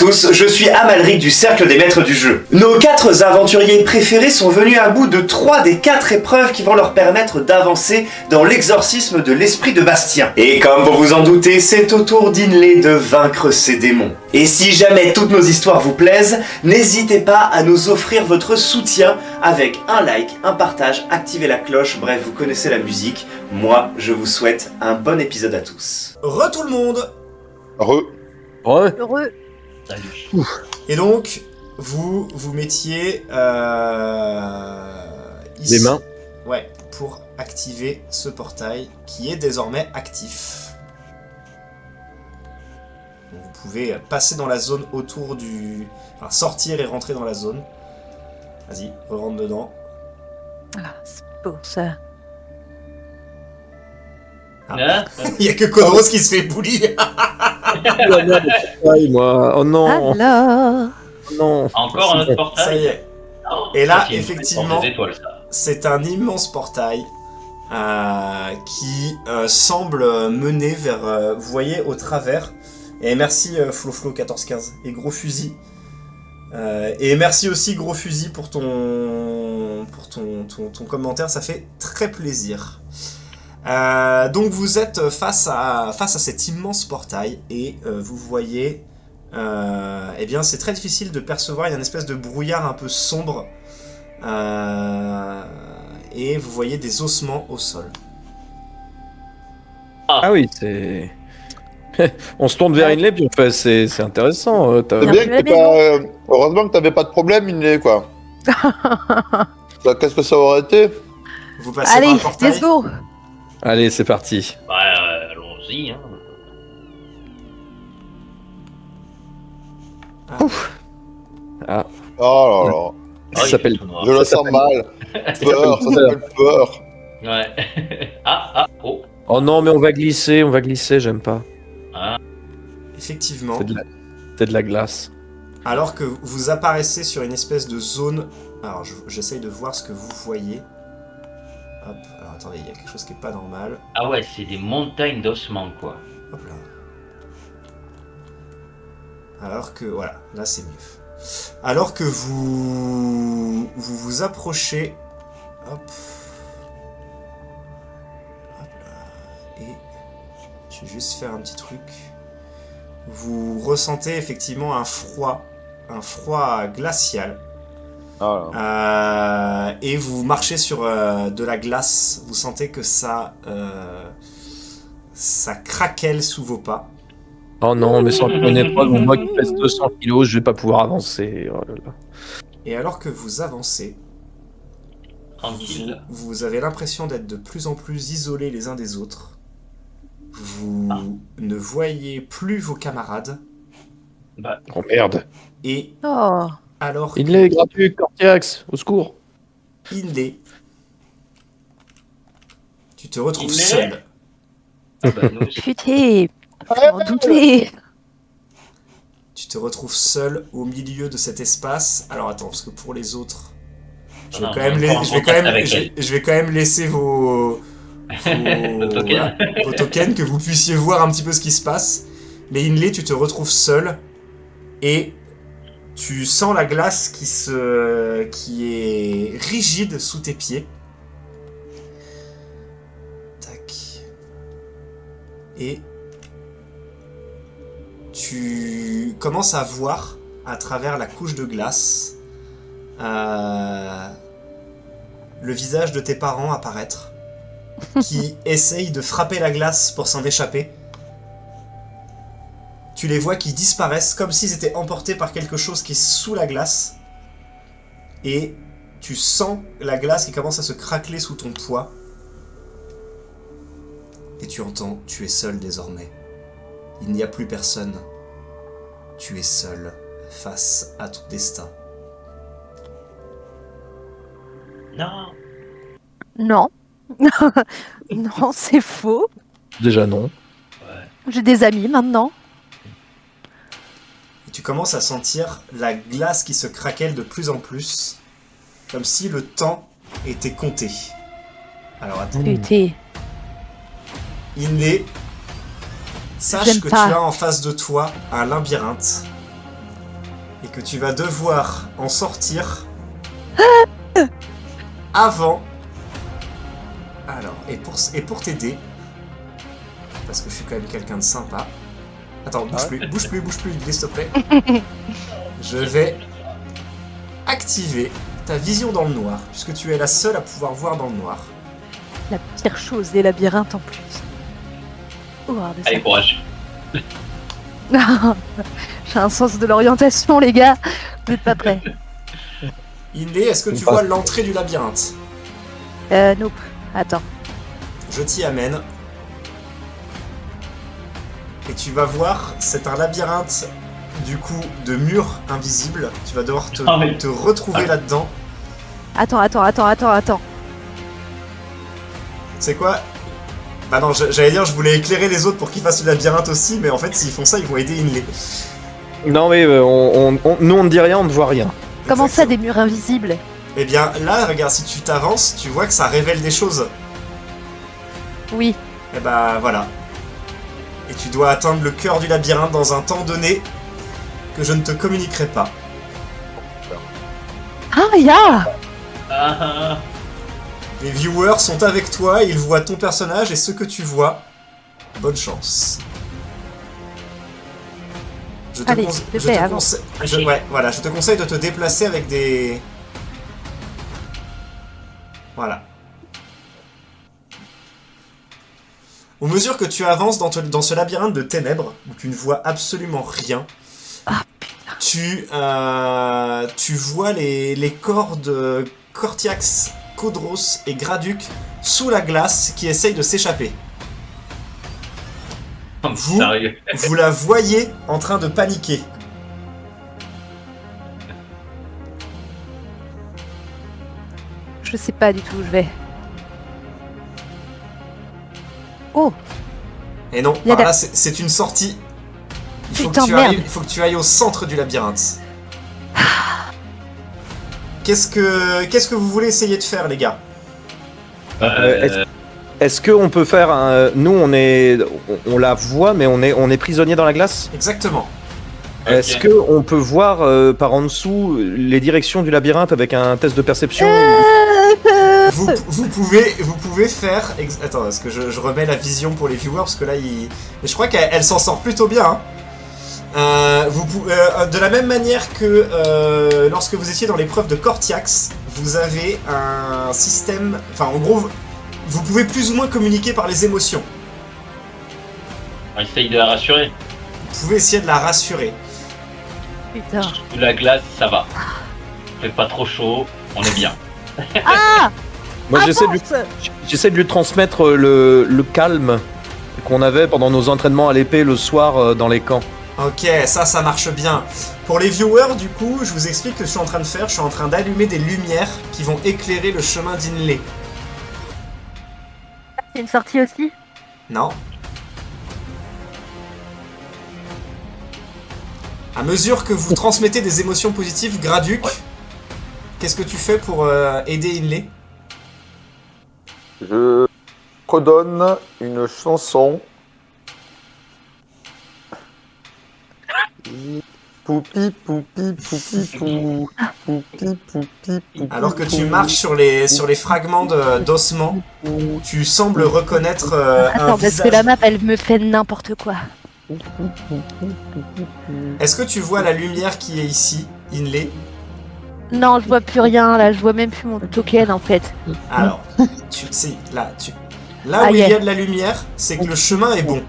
tous, je suis Amalric du Cercle des Maîtres du Jeu. Nos 4 aventuriers préférés sont venus à bout de 3 des 4 épreuves qui vont leur permettre d'avancer dans l'exorcisme de l'esprit de Bastien. Et comme vous vous en doutez, c'est au tour d'Inlay de vaincre ces démons. Et si jamais toutes nos histoires vous plaisent, n'hésitez pas à nous offrir votre soutien avec un like, un partage, activez la cloche, bref, vous connaissez la musique. Moi, je vous souhaite un bon épisode à tous. Re tout le monde. Ouais. Heureux. Salut. Et donc, vous mettiez ici. Les mains. Ouais, pour activer ce portail qui est désormais actif. Donc, vous pouvez passer dans la zone autour du... Enfin, sortir et rentrer dans la zone. Vas-y, rentre dedans. Ah, c'est pour ça. Hein Il y a que Kodros qui se fait bully. Moi. Oh non. Alors. Non. Encore un autre portail. Ça y est. Oh, Et là, ça, c'est une effectivement, porte des étoiles, ça. c'est un immense portail qui semble mener vers... vous voyez, au travers. Et merci FloFlo1415 et Gros Fusil. Et merci aussi Gros Fusil pour ton commentaire, ça fait très plaisir. Donc vous êtes face à cet immense portail et vous voyez, eh bien c'est très difficile de percevoir, il y a une espèce de brouillard un peu sombre et vous voyez des ossements au sol. Ah oui, c'est... On se tourne vers Inlay, puis on fait, c'est intéressant. C'est Bien bien que t'es pas... Heureusement que t'avais pas de problème, Inlay, quoi. Qu'est-ce que ça aurait été? Vous passez par Allez, le portail. let's go. Allez, c'est parti. Bah, allons-y. Hein. Ah, Oh là là, ça il s'appelle... fait tout noir. je le sens s'appelle- mal. Peur, ça s'appelle peur. Ouais. Oh. Oh non, mais on va glisser, j'aime pas. Effectivement, C'est de la glace. alors que vous apparaissez sur une espèce de zone... Alors j'essaye de voir ce que vous voyez. Hop, alors attendez, il y a quelque chose qui est pas normal. Ah ouais, c'est des montagnes d'ossements, quoi. Hop là. Alors que, voilà, là c'est mieux. Alors que vous approchez... Hop. Hop là. Et... Je vais juste faire un petit truc. Vous ressentez effectivement un froid glacial. Oh là. Et vous marchez sur de la glace. Vous sentez que ça craquelle sous vos pas. Oh non, mais sans une épreuve, moi qui pèse 200 kilos, je vais pas pouvoir avancer. Oh là là. Et alors que vous avancez, Tranquille. vous avez l'impression d'être de plus en plus isolés les uns des autres. Vous ne voyez plus vos camarades. Bah, Oh merde. Et Oh. alors que Inlay, gratuit, Cortiax, au secours. Inlay, tu te retrouves Inlay seul. bah, nous aussi. Putain. Je m'en doutais. Tu te retrouves seul au milieu de cet espace. Alors attends, parce que pour les autres, je vais Non, quand même, on les- prend je vais quand contact même, avec je vais quand même laisser vos tokens. vos tokens, que vous puissiez voir un petit peu ce qui se passe. Mais Inlay, tu te retrouves seul et tu sens la glace qui est rigide sous tes pieds. Tac. Et tu commences à voir à travers la couche de glace le visage de tes parents apparaître, qui essayent de frapper la glace pour s'en échapper. Tu les vois qui disparaissent comme s'ils étaient emportés par quelque chose qui est sous la glace. Et tu sens la glace qui commence à se craqueler sous ton poids. Et tu entends, tu es seul désormais. Il n'y a plus personne. Tu es seul face à ton destin. Non. Non. Non, c'est faux. Déjà non. J'ai des amis maintenant. Et tu commences à sentir la glace qui se craquelle de plus en plus, comme si le temps était compté. Alors attends, Putain. Inlay, sache J'aime que pas. tu as en face de toi un labyrinthe et que tu vas devoir en sortir avant. Alors, et pour t'aider, parce que je suis quand même quelqu'un de sympa. Attends, bouge plus, s'il te plaît. Je vais activer ta vision dans le noir, puisque tu es la seule à pouvoir voir dans le noir. La pire chose des labyrinthes en plus. Oh, regardez ça. Allez, courage. J'ai un sens de l'orientation, les gars. Vous n'êtes pas prêts. Inlé, est-ce que tu vois l'entrée du labyrinthe? Nope. Attends. Je t'y amène. Et tu vas voir, c'est un labyrinthe du coup de murs invisibles. Tu vas devoir te retrouver là-dedans. Attends. C'est quoi? Bah non, j'allais dire, je voulais éclairer les autres pour qu'ils fassent le labyrinthe aussi, mais en fait, s'ils font ça, ils vont aider Inlé. Non mais nous on ne dit rien, on ne voit rien. Comment ça, des murs invisibles? Eh bien, là, regarde, si tu t'avances, tu vois que ça révèle des choses. Oui. Et bah voilà. Et tu dois atteindre le cœur du labyrinthe dans un temps donné que je ne te communiquerai pas. Ah, ya! Ah, Les viewers sont avec toi, ils voient ton personnage et ce que tu vois. Bonne chance. Je te, Allez, conse- s'il te je plaît, te avance. conseille- ouais, voilà, je te conseille de te déplacer avec des... Voilà. Au mesure que tu avances dans ce labyrinthe de ténèbres, où tu ne vois absolument rien, Ah, tu vois les corps de Cortiax, Codros et Graduc sous la glace qui essayent de s'échapper. Vous, sérieux. vous la voyez en train de paniquer. Je sais pas du tout où je vais. Oh! Et non, Il y a par la- là, c'est une sortie. Putain, merde. Il faut que tu ailles au centre du labyrinthe. Qu'est-ce que vous voulez essayer de faire, les gars? Est-ce qu'on peut faire un... Nous on la voit mais on est prisonnier dans la glace. Exactement. Est-ce qu'on peut voir par en dessous les directions du labyrinthe avec un test de perception? Vous pouvez faire... Attends, est-ce que je remets la vision pour les viewers? Parce que là, mais je crois qu'elle s'en sort plutôt bien. Hein. De la même manière que lorsque vous étiez dans l'épreuve de Cortiax, vous avez un système... Enfin, en gros, vous pouvez plus ou moins communiquer par les émotions. On essaye de la rassurer. Vous pouvez essayer de la rassurer. Putain. Sous la glace, ça va. Fait pas trop chaud, on est bien. Ah! Moi j'essaie de lui transmettre le calme qu'on avait pendant nos entraînements à l'épée le soir dans les camps. Ok, ça marche bien. Pour les viewers, du coup, je vous explique ce que je suis en train de faire. Je suis en train d'allumer des lumières qui vont éclairer le chemin d'Inlé. C'est une sortie aussi? Non. À mesure que vous transmettez des émotions positives, Graduc, qu'est-ce que tu fais pour aider Inlé? Je redonne une chanson. Poupi, poupi, poupi, pou. Poupi, poupi, poupi. Alors que tu marches sur les fragments d'ossements, tu sembles reconnaître un Attends, parce visage. que la map, elle me fait n'importe quoi. Est-ce que tu vois la lumière qui est ici, Inlé? Non, je vois plus rien, là. Je vois même plus mon token, en fait. Alors, là Ah, où il y a yeah. de la lumière, c'est que le chemin est bon.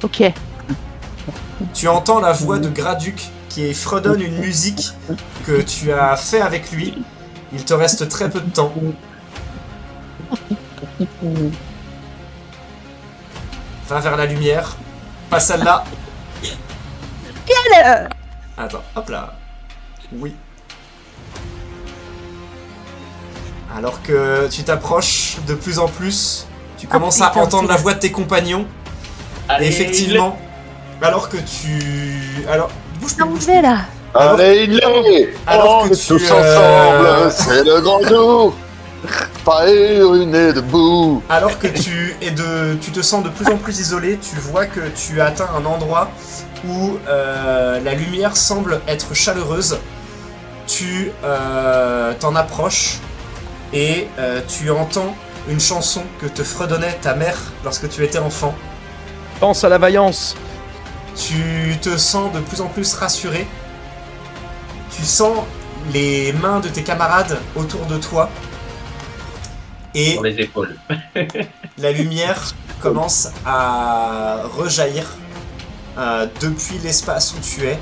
Ok. Tu entends la voix de Graduc qui fredonne une musique que tu as fait avec lui. Il te reste très peu de temps. Va vers la lumière. Pas celle-là. Attends, hop là. Oui. Alors que tu t'approches de plus en plus, tu commences à putain, entendre c'est la bon. voix de tes compagnons. Allez, Et effectivement, alors que tu... Alors, bouge plus, Non, bouge je vais plus. là. Allez, il est. alors On que est tu, tous ensemble, c'est le grand jour. Pas ruiné debout. Alors que tu te sens de plus en plus isolé, tu vois que tu as atteint un endroit où la lumière semble être chaleureuse. Tu t'en approches et tu entends une chanson que te fredonnait ta mère lorsque tu étais enfant. Pense à la vaillance. Tu te sens de plus en plus rassuré. Tu sens les mains de tes camarades autour de toi. Et Sur les épaules. la lumière commence à rejaillir depuis l'espace où tu es.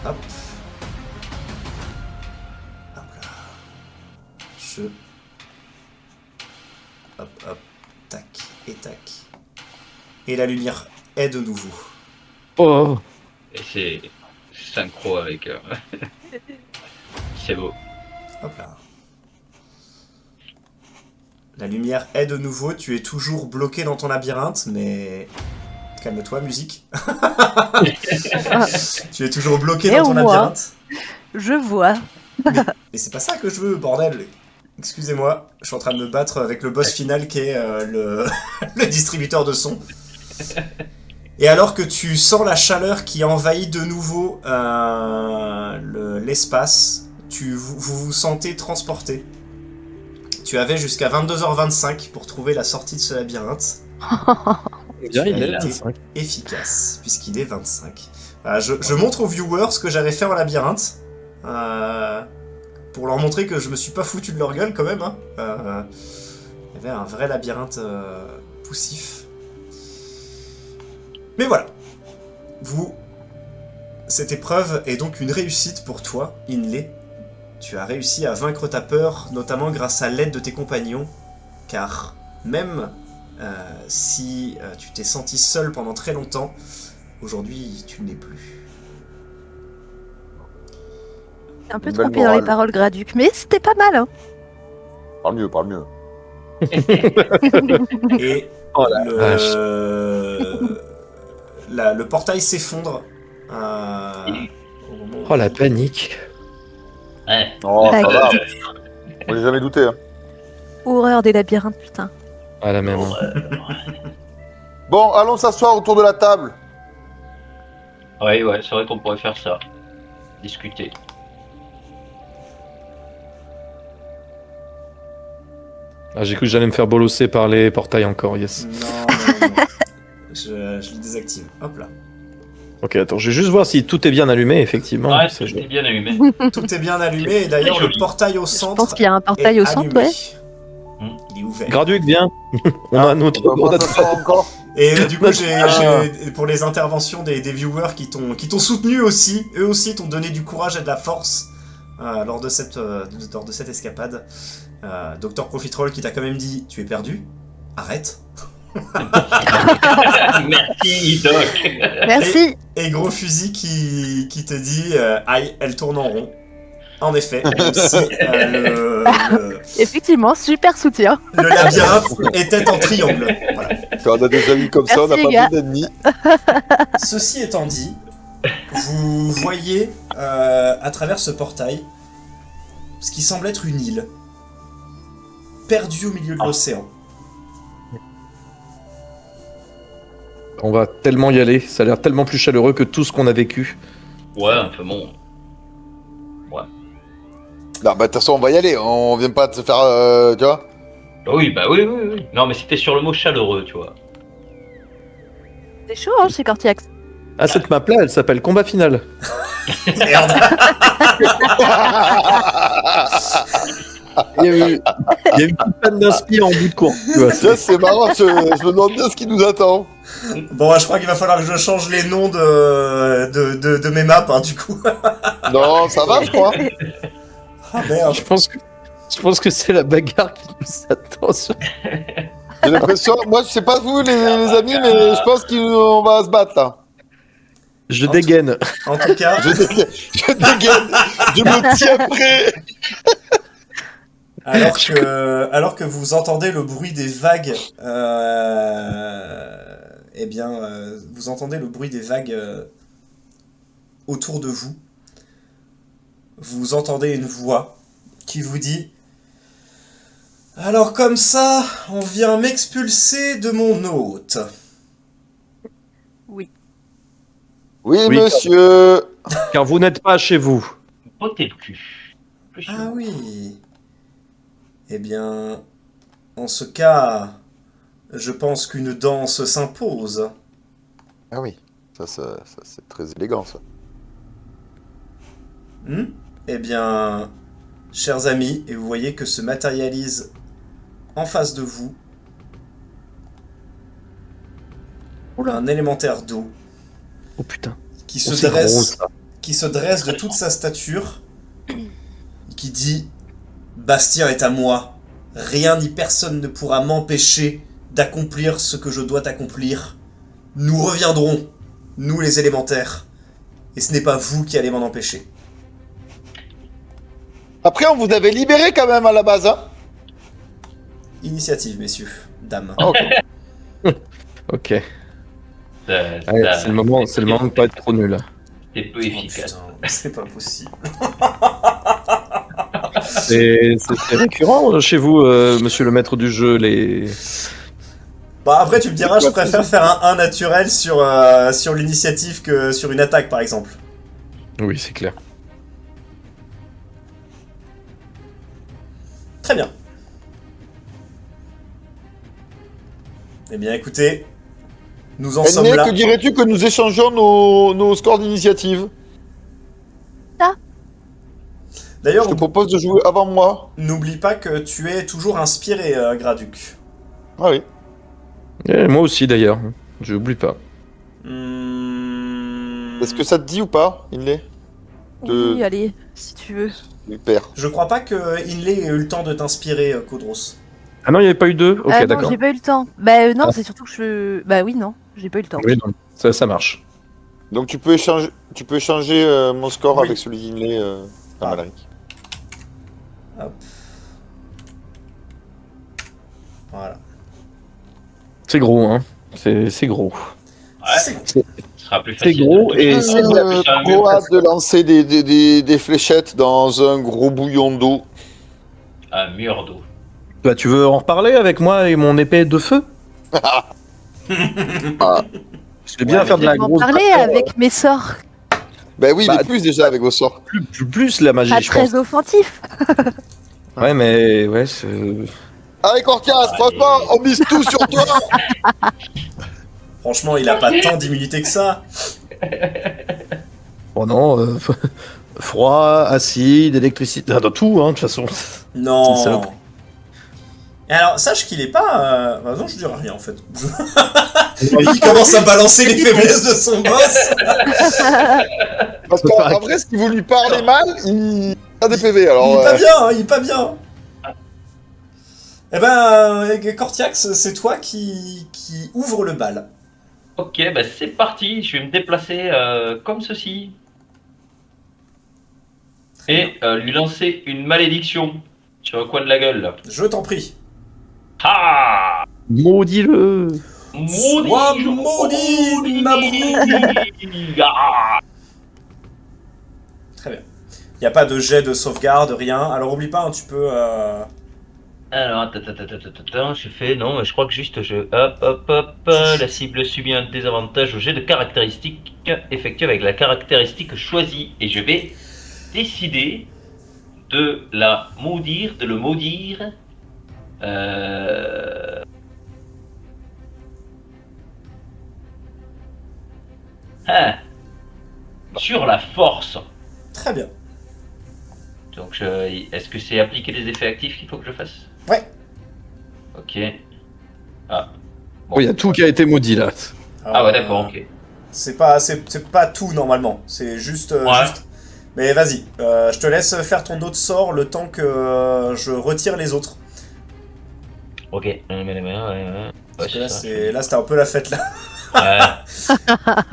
Hop. Hop là. Hop, hop. Tac et tac. Et la lumière est de nouveau. Oh. Et c'est synchro avec... c'est beau. Hop là. La lumière est de nouveau, tu es toujours bloqué dans ton labyrinthe, mais... Calme-toi, musique. Tu es toujours bloqué Et dans ton au moins. labyrinthe. Je vois. Et c'est pas ça que je veux, bordel. Excusez-moi, je suis en train de me battre avec le boss final qui est le... le distributeur de son. Et alors que tu sens la chaleur qui envahit de nouveau l'espace, vous vous sentez transporté. Tu avais jusqu'à 22h25 pour trouver la sortie de ce labyrinthe. Bien, il est là. là. C'est vrai. Efficace, puisqu'il est 25. Voilà, je montre aux viewers ce que j'avais fait en labyrinthe. Pour leur montrer que je me suis pas foutu de leur gueule quand même. Hein. Il y avait un vrai labyrinthe poussif. Mais voilà. Cette épreuve est donc une réussite pour toi, Inlay. Tu as réussi à vaincre ta peur, notamment grâce à l'aide de tes compagnons, car même si tu t'es senti seul pendant très longtemps, aujourd'hui tu ne l'es plus. Un peu Une belle trompé dans les morale. paroles, Graduc, mais c'était pas mal. Hein. Parle mieux, parle mieux. Et Oh la vache. le portail s'effondre. Au moment où- Oh la panique. Ouais. Oh, ça Ouais. va. On j'ai jamais douté. Hein. Horreur des labyrinthes, putain. Ah la même. Bon, allons s'asseoir autour de la table. Ouais, c'est vrai qu'on pourrait faire ça. Discuter. Ah, j'ai cru que j'allais me faire bolosser par les portails encore, yes. Non. Je les désactive. Hop là. Ok, attends, je vais juste voir si tout est bien allumé, effectivement. Ouais, C'est c'était bien allumé. Tout est bien allumé et d'ailleurs le joli. portail au Je centre pense qu'il y a un portail est au centre, allumé. ouais. Il est ouvert. Graduc, viens. On a notre. On va s'asseoir encore. Et du coup, Ah. pour les interventions des viewers qui t'ont soutenu aussi, eux aussi t'ont donné du courage et de la force lors de cette escapade. Docteur Profitroll qui t'a quand même dit tu es perdu, arrête. Merci, Doc. Merci. Et Gros Fusil qui te dit aïe, elle tourne en rond. En effet, même si Effectivement, super soutien. le labyrinthe était en triangle. Voilà. Quand on a des amis comme ça, on n'a Merci, pas les besoin d'ennemis. Ceci étant dit, vous voyez à travers ce portail ce qui semble être une île, perdue au milieu de l'océan. On va tellement y aller, ça a l'air tellement plus chaleureux que tout ce qu'on a vécu. Ouais, un peu bon. Non, bah de toute façon, on va y aller. On vient pas de se faire, tu vois. Oui. Non, mais c'était sur le mot chaleureux, tu vois. C'est chaud, hein, chez Cortiax. Ah, cette map-là, elle s'appelle Combat Final. Merde. Il y a eu une petite panne d'inspi en bout de cours. Tu vois, Ça, c'est marrant. Je me demande bien ce qui nous attend. Bon, je crois qu'il va falloir que je change les noms de mes maps, hein, du coup. Non, ça va, je crois. Ah merde. je pense que c'est la bagarre qui nous attend. J'ai l'impression, moi, je sais pas vous, les amis, mais je pense qu'on va se battre là. Je dégaine. En tout cas, Je dégaine, je me tiens prêt. alors que vous entendez le bruit des vagues, vous entendez le bruit des vagues autour de vous. Vous entendez une voix qui vous dit « Alors comme ça, on vient m'expulser de mon hôte. Oui. Oui, Oui, monsieur. Car vous n'êtes pas chez vous. Botter le cul. Plus Ah oui. Eh bien, en ce cas, je pense qu'une danse s'impose. Ah oui, ça c'est très élégant, ça. Hmm. Eh bien, chers amis, et vous voyez que se matérialise en face de vous un élémentaire d'eau Oh putain. qui Oh, se c'est dresse, gros, ça. qui se dresse de toute sa stature, et qui dit: Bastien est à moi. Rien ni personne ne pourra m'empêcher d'accomplir ce que je dois accomplir. Nous reviendrons, nous les élémentaires, et ce n'est pas vous qui allez m'en empêcher. Après, on vous avait libéré quand même à la base, hein. Initiative, messieurs, dames. Ah, ok. Ok. Ça- Allez, ça- c'est le moment de pas être trop nul. C'est peu Oh, efficace. putain, c'est pas possible. C'est récurrent chez vous, monsieur le maître du jeu, les... Bah après tu me diras, je quoi, préfère faire un 1 naturel sur l'initiative que sur une attaque par exemple. Oui, c'est clair. Très bien. Eh bien écoutez, nous en sommes Enné, là. que dirais-tu que nous échangeons nos scores d'initiative? D'ailleurs, Je te propose de jouer avant moi. n'oublie pas que tu es toujours inspiré, Graduc. Ah oui. Et moi aussi, d'ailleurs. Je n'oublie pas. Est-ce que ça te dit ou pas, Inlay? Oui, allez, si tu veux. Super. Je crois pas que Inlay ait eu le temps de t'inspirer, Kodros. Ah non, il n'y avait pas eu deux? Ok, Non, d'accord. j'ai pas eu le temps. Bah non, Ah. c'est surtout que je... Bah oui, non, j'ai pas eu le temps. Oui, non, ça marche. Donc tu peux échanger, mon score Oui. avec celui d'Inlay à Ah. Malaric. Voilà. C'est gros, hein. C'est gros. Ouais, ce sera plus C'est facile. gros et c'est Trop hâte de lancer des fléchettes dans un gros bouillon d'eau. un mur d'eau. Bah, tu veux en reparler avec moi et mon épée de feu? Je vais bien Ouais, faire de la Je vais en grosse parler bataille, avec mes sorts. Ben oui, Bah, mais plus déjà avec vos sorts. plus la magie, Pas je pense. très offensif. Ouais, mais ouais, c'est... Allez, Cortias, franchement, on mise tout sur toi. Franchement, il a pas tant d'immunité que ça. Oh non, froid, acide, électricité, dans tout, hein, de toute façon. C'est une Non. saloperie. Et alors, sache qu'il est pas... Bah non, je dirais rien en fait. Il commence à balancer les faiblesses de son boss. Parce qu'en vrai, si vous lui parlez mal, il a des PV. Alors, Il est pas bien, hein, il est pas bien. Eh ben, Cortiax, c'est toi qui ouvre le bal. Ok, bah c'est parti. Je vais me déplacer comme ceci. Et lui lancer une malédiction sur le coin de la gueule. Là. Je t'en prie. Ah! Maudis-le! Maudit! Sois maudit, ma brune. Ah! Très bien. Il n'y a pas de jet de sauvegarde, rien. Alors oublie pas, hein, tu peux... Alors, attends, je fais, non, je crois que juste hop, la cible subit un désavantage au jet de caractéristiques effectué avec la caractéristique choisie. Et je vais décider de la maudire, de le maudire. Sur la force. Très bien. Donc, est-ce que c'est appliquer des effets actifs qu'il faut que je fasse? Ouais. Ok. Ah. Oh, il y a tout qui a été maudit, là. Ah ouais, d'accord, ok. C'est pas tout normalement. C'est juste... Ouais. juste... Mais vas-y, je te laisse faire ton autre sort le temps que je retire les autres. Ok. Ouais, Parce que là, c'est ça. là, c'était un peu la fête là. Ouais.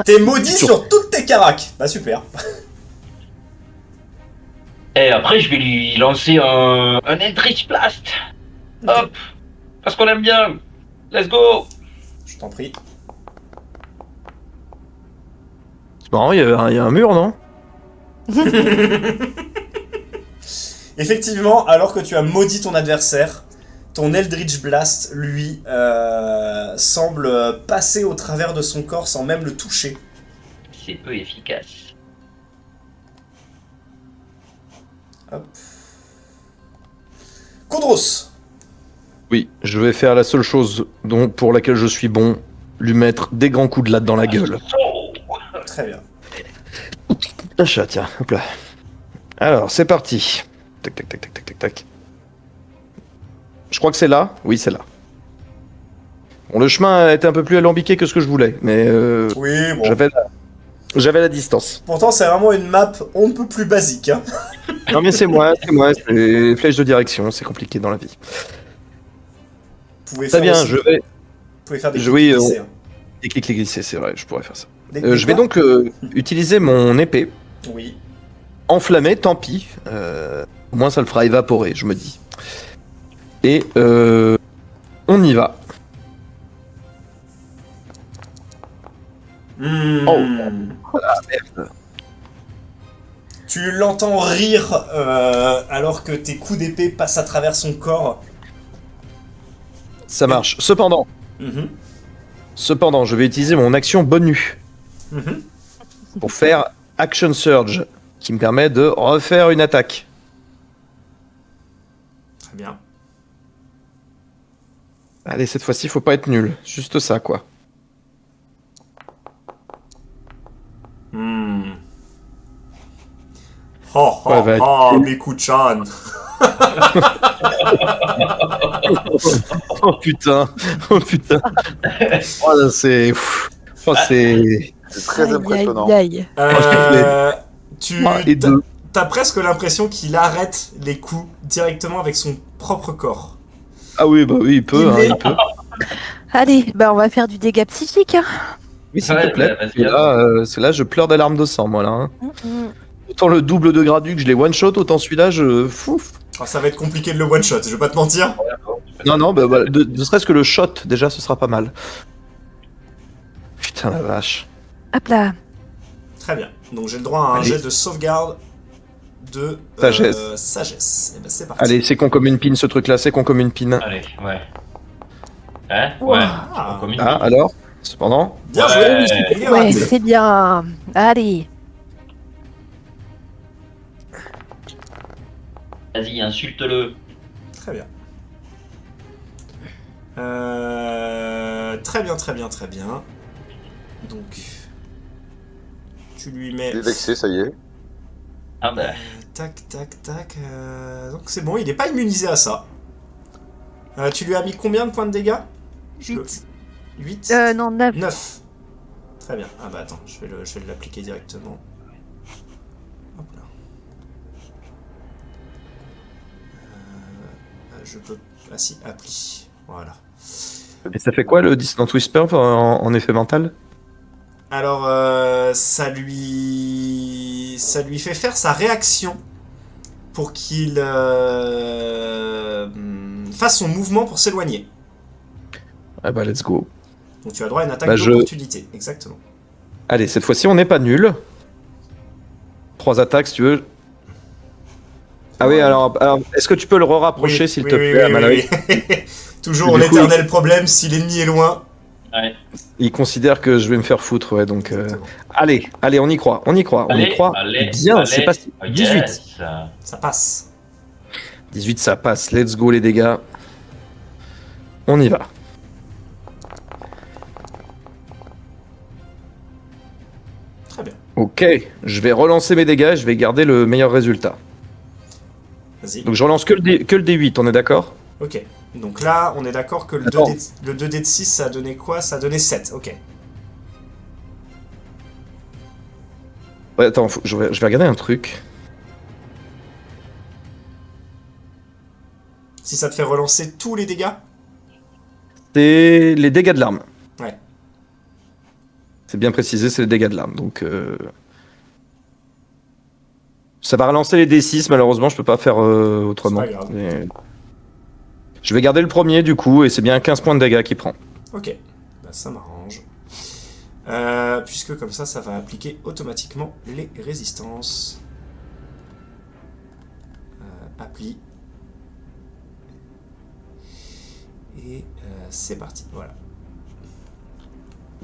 T'es maudit sur toutes tes caracs. Bah super. Et après, je vais lui lancer un Eldritch Blast. Hop. Parce qu'on aime bien. Let's go. Je t'en prie. C'est marrant, il y a un mur, non? Effectivement, alors que tu as maudit ton adversaire, ton Eldritch Blast, lui, semble passer au travers de son corps sans même le toucher. c'est peu efficace. Hop. Kondros. Oui, je vais faire la seule chose pour laquelle je suis bon, lui mettre des grands coups de latte dans la gueule. Très bien. Un chat, tiens, hop là. Alors, c'est parti. Tac, tac, tac, tac, tac, tac, tac. Je crois que c'est là. Oui, c'est là. Bon, le chemin a été un peu plus alambiqué que ce que je voulais, mais Oui, bon. j'avais la distance. Pourtant, c'est vraiment une map on ne peut plus basique. Hein. Non, mais c'est moi, c'est les flèches de direction, c'est compliqué dans la vie. Vous pouvez Très faire bien, aussi- je vais. Vous pouvez faire des Oui, clics glissés, hein. Des clics glissés, c'est vrai, je pourrais faire ça. Des Je vais quoi donc utiliser mon épée. Oui. Enflammée, tant pis. Au moins, ça le fera évaporer, je me dis. Et on y va. Hmm. Oh. Merde. Tu l'entends rire alors que tes coups d'épée passent à travers son corps. Ça marche. Cependant, Mhm. je vais utiliser mon action bonus Mhm. pour faire Action Surge, qui me permet de refaire une attaque. Très bien. Allez, cette fois-ci, faut pas être nul. Juste ça, quoi. Hmm. Oh, oh, Ouais, va être- oh, Miku-chan. Oh putain, oh putain. Oh là, c'est. Oh, c'est. C'est très Aïe, impressionnant. aïe, aïe. Tu Ah, et deux. t'as presque l'impression qu'il arrête les coups directement avec son propre corps. Ah oui, bah oui, il peut, hein, il peut. Allez, bah on va faire du dégât psychique. Hein. Oui, s'il Ouais, te plaît. bah, vas-y, Et là, c'est là, je pleure des larmes de sang, moi, là. Hein. Mhm. Autant le double de Graduc, je l'ai one-shot, autant celui-là, je. Fouf. Alors, ça va être compliqué de le one-shot, je vais pas te mentir. Non, non, bah, voilà, ne serait-ce que le shot, déjà, ce sera pas mal. Putain, la vache. Hop là. Très bien. Donc j'ai le droit à un Allez. jet de sauvegarde de Sagesse. sagesse. Et ben c'est parti. Allez, c'est con comme une pine, ce truc-là, c'est con comme une pine. Allez, ouais. Hein? Wow. Ouais. Ah. Comme une Ah, bille. alors Cependant Bien Ouais. joué, il est Ouais, raté. c'est bien. Allez. Vas-y, insulte-le. Très bien. Très bien, très bien, très bien. Donc, tu lui mets. Il est vexé, ça y est. Ah bah. Tac, tac, tac. Donc c'est bon, il n'est pas immunisé à ça. Tu lui as mis combien de points de dégâts 8. 8 Non, 9. 9. Très bien. Ah bah attends, je vais l'appliquer directement. Hop là. Je peux... Ah si, appli. Voilà. Et ça fait quoi le Dissident Whisper en effet mental? Alors, ça lui fait faire sa réaction pour qu'il fasse son mouvement pour s'éloigner. Ah bah, let's go. Donc tu as droit à une attaque Bah, d'opportunité, exactement. Allez, cette fois-ci, on n'est pas nul. 3 attaques, si tu veux. Ah oui, Ouais. alors est-ce que tu peux le rapprocher, Oui, s'il oui, te oui, plaît, oui, Amalric? oui. Toujours Du coup, l'éternel problème, si l'ennemi est loin. Ouais. Il considère que je vais me faire foutre, ouais, donc... Exactement. Allez, on y croit, on y croit. Allez, Bien, allez. c'est passé. Oh, 18. yes. Ça passe. 18, ça passe. Let's go, les dégâts. On y va. Très bien. Ok, je vais relancer mes dégâts, je vais garder le meilleur résultat. Vas-y. Donc je relance que le D8, on est d'accord? Ok. Donc là, on est d'accord que le Attends. 2D de 6, ça a donné quoi? Ça a donné 7. Ok. Ouais, attends, je vais regarder un truc. Si ça te fait relancer tous les dégâts? C'est les dégâts de l'arme. Ouais. C'est bien précisé, c'est les dégâts de l'arme. Donc, ça va relancer les D6, malheureusement, je peux pas faire autrement. C'est pas grave. Mais... Je vais garder le premier, du coup, et c'est bien 15 points de dégâts qu'il prend. Ok. Bah, ça m'arrange. Puisque comme ça va appliquer automatiquement les résistances. Appli. Et c'est parti. Voilà.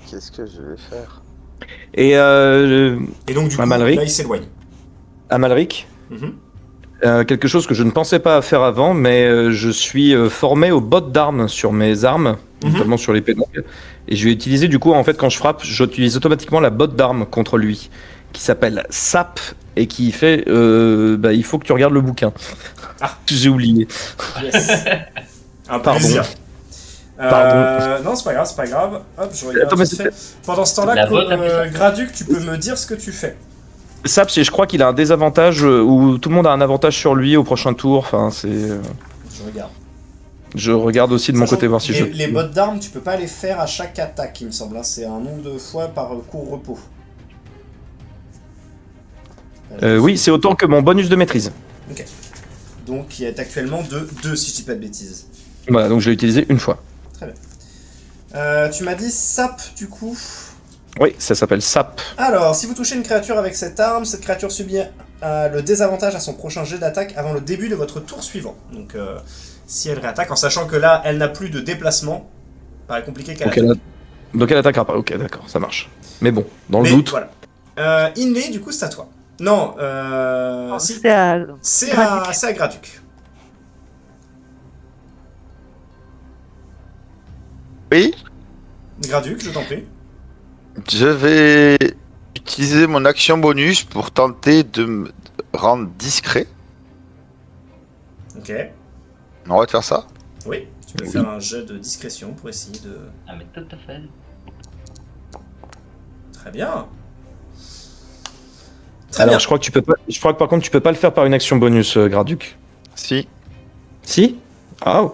Qu'est-ce que je vais faire? Et donc, du coup, Amalric. là, il s'éloigne. Amalric, Mhm. quelque chose que je ne pensais pas faire avant, mais je suis formé aux bottes d'armes sur mes armes, notamment sur l'épée longue. Et je vais utiliser, du coup, en fait, quand je frappe, j'utilise automatiquement la botte d'armes contre lui, qui s'appelle SAP, et qui fait... il faut que tu regardes le bouquin. Ah. J'ai oublié. Yes. Un Pardon. plaisir. Pardon. Non, c'est pas grave. Hop, je regarde. Attends, mais vite fait. Pendant ce temps-là, La botte, appelle ça. Graduc, tu peux me dire ce que tu fais. SAP, je crois qu'il a un désavantage où tout le monde a un avantage sur lui au prochain tour. Enfin, c'est... Je regarde. Je regarde aussi de mon Sachant côté voir si que je... les bottes d'armes, tu peux pas les faire à chaque attaque, il me semble. Hein. C'est un nombre de fois par court repos. Oui, c'est autant que mon bonus de maîtrise. Ok. Donc il est actuellement de 2 si je dis pas de bêtises. Voilà, donc je l'ai utilisé une fois. Très bien. Tu m'as dit sap du coup. Oui, ça s'appelle SAP. Alors, si vous touchez une créature avec cette arme, cette créature subit le désavantage à son prochain jet d'attaque avant le début de votre tour suivant. Donc si elle réattaque, en sachant que là, elle n'a plus de déplacement, paraît compliqué qu'elle Donc attaque. donc elle attaquera pas. Ok, d'accord, ça marche. Mais bon, dans le Mais doute... voilà. Inlay, du coup, c'est à toi. Non, si. C'est à... C'est à Graduc. Oui, Graduc, je t'en prie. je vais utiliser mon action bonus pour tenter de me rendre discret. Ok. On va te faire ça. Oui, tu peux Oui. faire un jet de discrétion pour essayer de... Ah, mais tout à fait. Très bien. Très Alors, bien. je crois que tu peux pas... Je crois que par contre, tu peux pas le faire par une action bonus, Graduc. Si. Si? Ah, ok.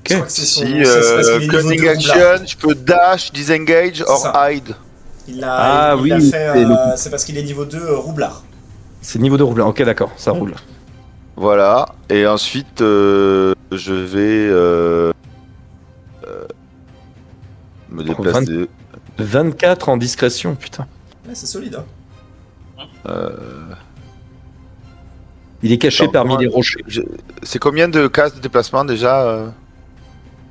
Je crois que c'est son... Si, c'est parce qu'il est niveau cunning 2 action, roublard. je peux dash, disengage C'est or ça. hide. Il l'a Ah il l'a oui, fait... c'est le- c'est parce qu'il est niveau 2 roublard. C'est niveau de roublard. Ok, d'accord, ça roule. Voilà. Et ensuite, je vais me déplacer. 24 en discrétion, putain. Ouais, c'est solide, hein. Il est caché Attends, parmi comment- les rochers. C'est combien de cases de déplacement déjà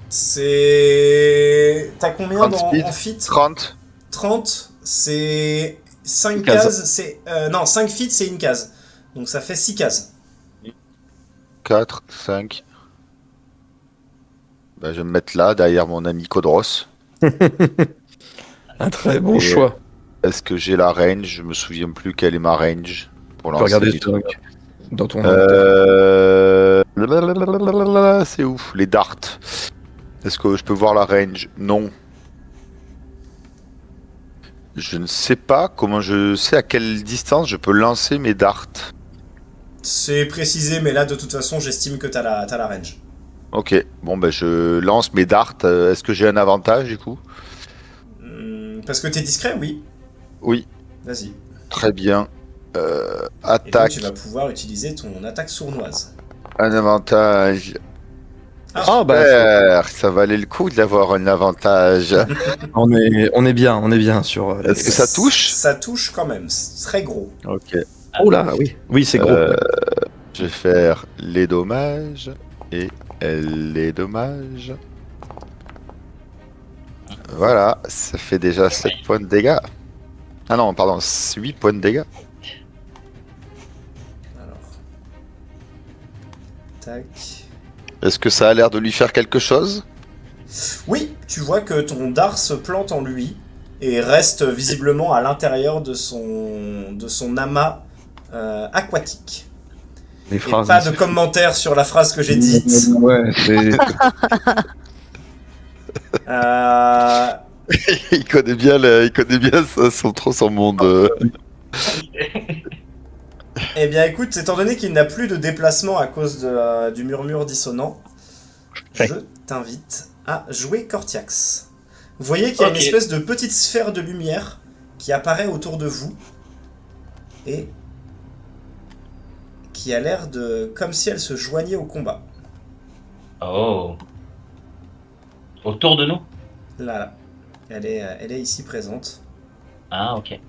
C'est... T'as combien 30 dans, speed. en feet 30. 30, c'est 5 Une case. cases, c'est... non, 5 feet, c'est une case. Donc ça fait 6 cases. 4, 5. Bah, je vais me mettre là, derrière mon ami Codros. Un très bon Et- choix. Est-ce que j'ai la range? Je me souviens plus quelle est ma range pour Tu peux lancer regarder des sur- trucs. dans ton... C'est ouf, les darts. Est-ce que je peux voir la range? Non. Je ne sais pas comment je sais à quelle distance je peux lancer mes darts. C'est précisé, mais là, de toute façon, j'estime que t'as la range. Ok, bon ben je lance mes darts. Est-ce que j'ai un avantage du coup? Parce que t'es discret, oui. Oui, Vas-y. très bien. Et donc, Attaque, tu vas pouvoir utiliser ton attaque sournoise. un avantage. Ah, bah, Super, ça valait le coup d'avoir un avantage. on est bien sur... Est-ce que ça touche? Ça touche quand même, c'est très gros. Ok. Oh là, oui. Oui, c'est gros. Je vais faire les dommages et les dommages. Voilà, ça fait déjà 7 points de dégâts. Ah non, pardon, 8 points de dégâts. Alors. Tac. Est-ce que ça a l'air de lui faire quelque chose? Oui, tu vois que ton dard se plante en lui et reste visiblement à l'intérieur de son amas aquatique. Les Et phrases. pas de commentaires sur la phrase que j'ai dite. Ouais, c'est... Euh, Il connaît bien, son monde. Eh bien écoute, étant donné qu'il n'a plus de déplacement à cause du murmure dissonant, Ouais. je t'invite à jouer Cortiax. Vous voyez qu'il y a Ok. une espèce de petite sphère de lumière qui apparaît autour de vous et qui a l'air de... comme si elle se joignait au combat. Oh. Autour de nous? Là, elle est ici présente. Ah, ok.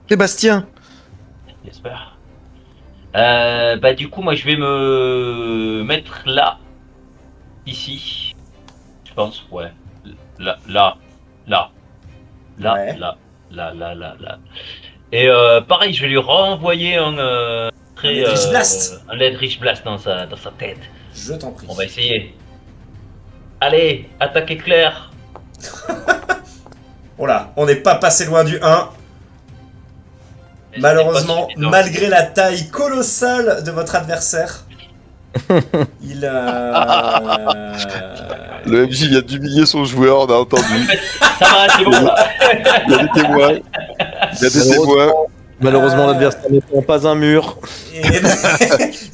Sébastien. J'espère. Bah du coup, moi je vais me mettre là. Ici. Je pense, ouais. Là. Ouais. Et pareil, je vais lui renvoyer un Eldritch Blast. un Eldritch Blast dans sa tête. Je t'en prie. On va essayer. Allez, attaque éclair. Oh là, on n'est pas passé loin du 1. Mais Malheureusement, c'est pas suffisant. malgré la taille colossale de votre adversaire, il Le MJ vient d'humilier son joueur, on a entendu. Ça va, c'est bon. Il y a des témoins. Il y a des témoins. Malheureusement, l'adversaire n'étant pas un mur. et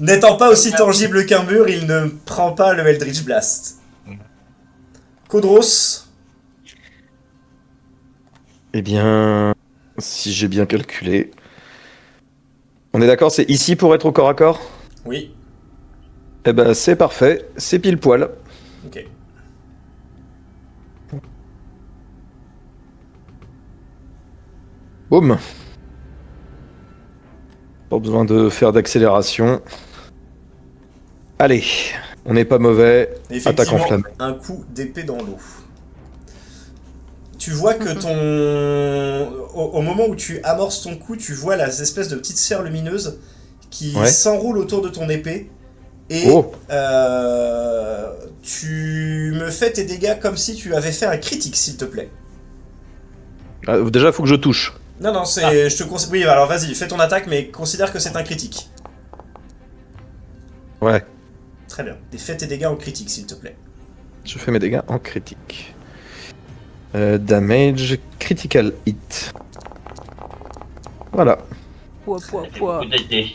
n'étant pas aussi tangible qu'un mur, il ne prend pas le Eldritch Blast. Kodros, Eh bien, si j'ai bien calculé. On est d'accord, c'est ici pour être au corps à corps? oui, Eh ben, c'est parfait, c'est pile poil. ok. Boum. Pas besoin de faire d'accélération. Allez, on n'est pas mauvais. Attaque Effectivement, enflammée. un coup d'épée dans l'eau. Tu vois que au moment où tu amorces ton coup, tu vois les espèces de petites sphères lumineuses qui Ouais. s'enroulent autour de ton épée. Et Oh. tu me fais tes dégâts comme si tu avais fait un critique, s'il te plaît. Ah, déjà, faut que je touche. Non, non, c'est. Je te conseille. Oui, alors vas-y, fais ton attaque, mais considère que c'est un critique. Ouais, Très bien. Et fais tes dégâts en critique, s'il te plaît. je fais mes dégâts en critique. Damage, critical hit. Voilà, Pouah, pouah, pouah. Beaucoup d'idées.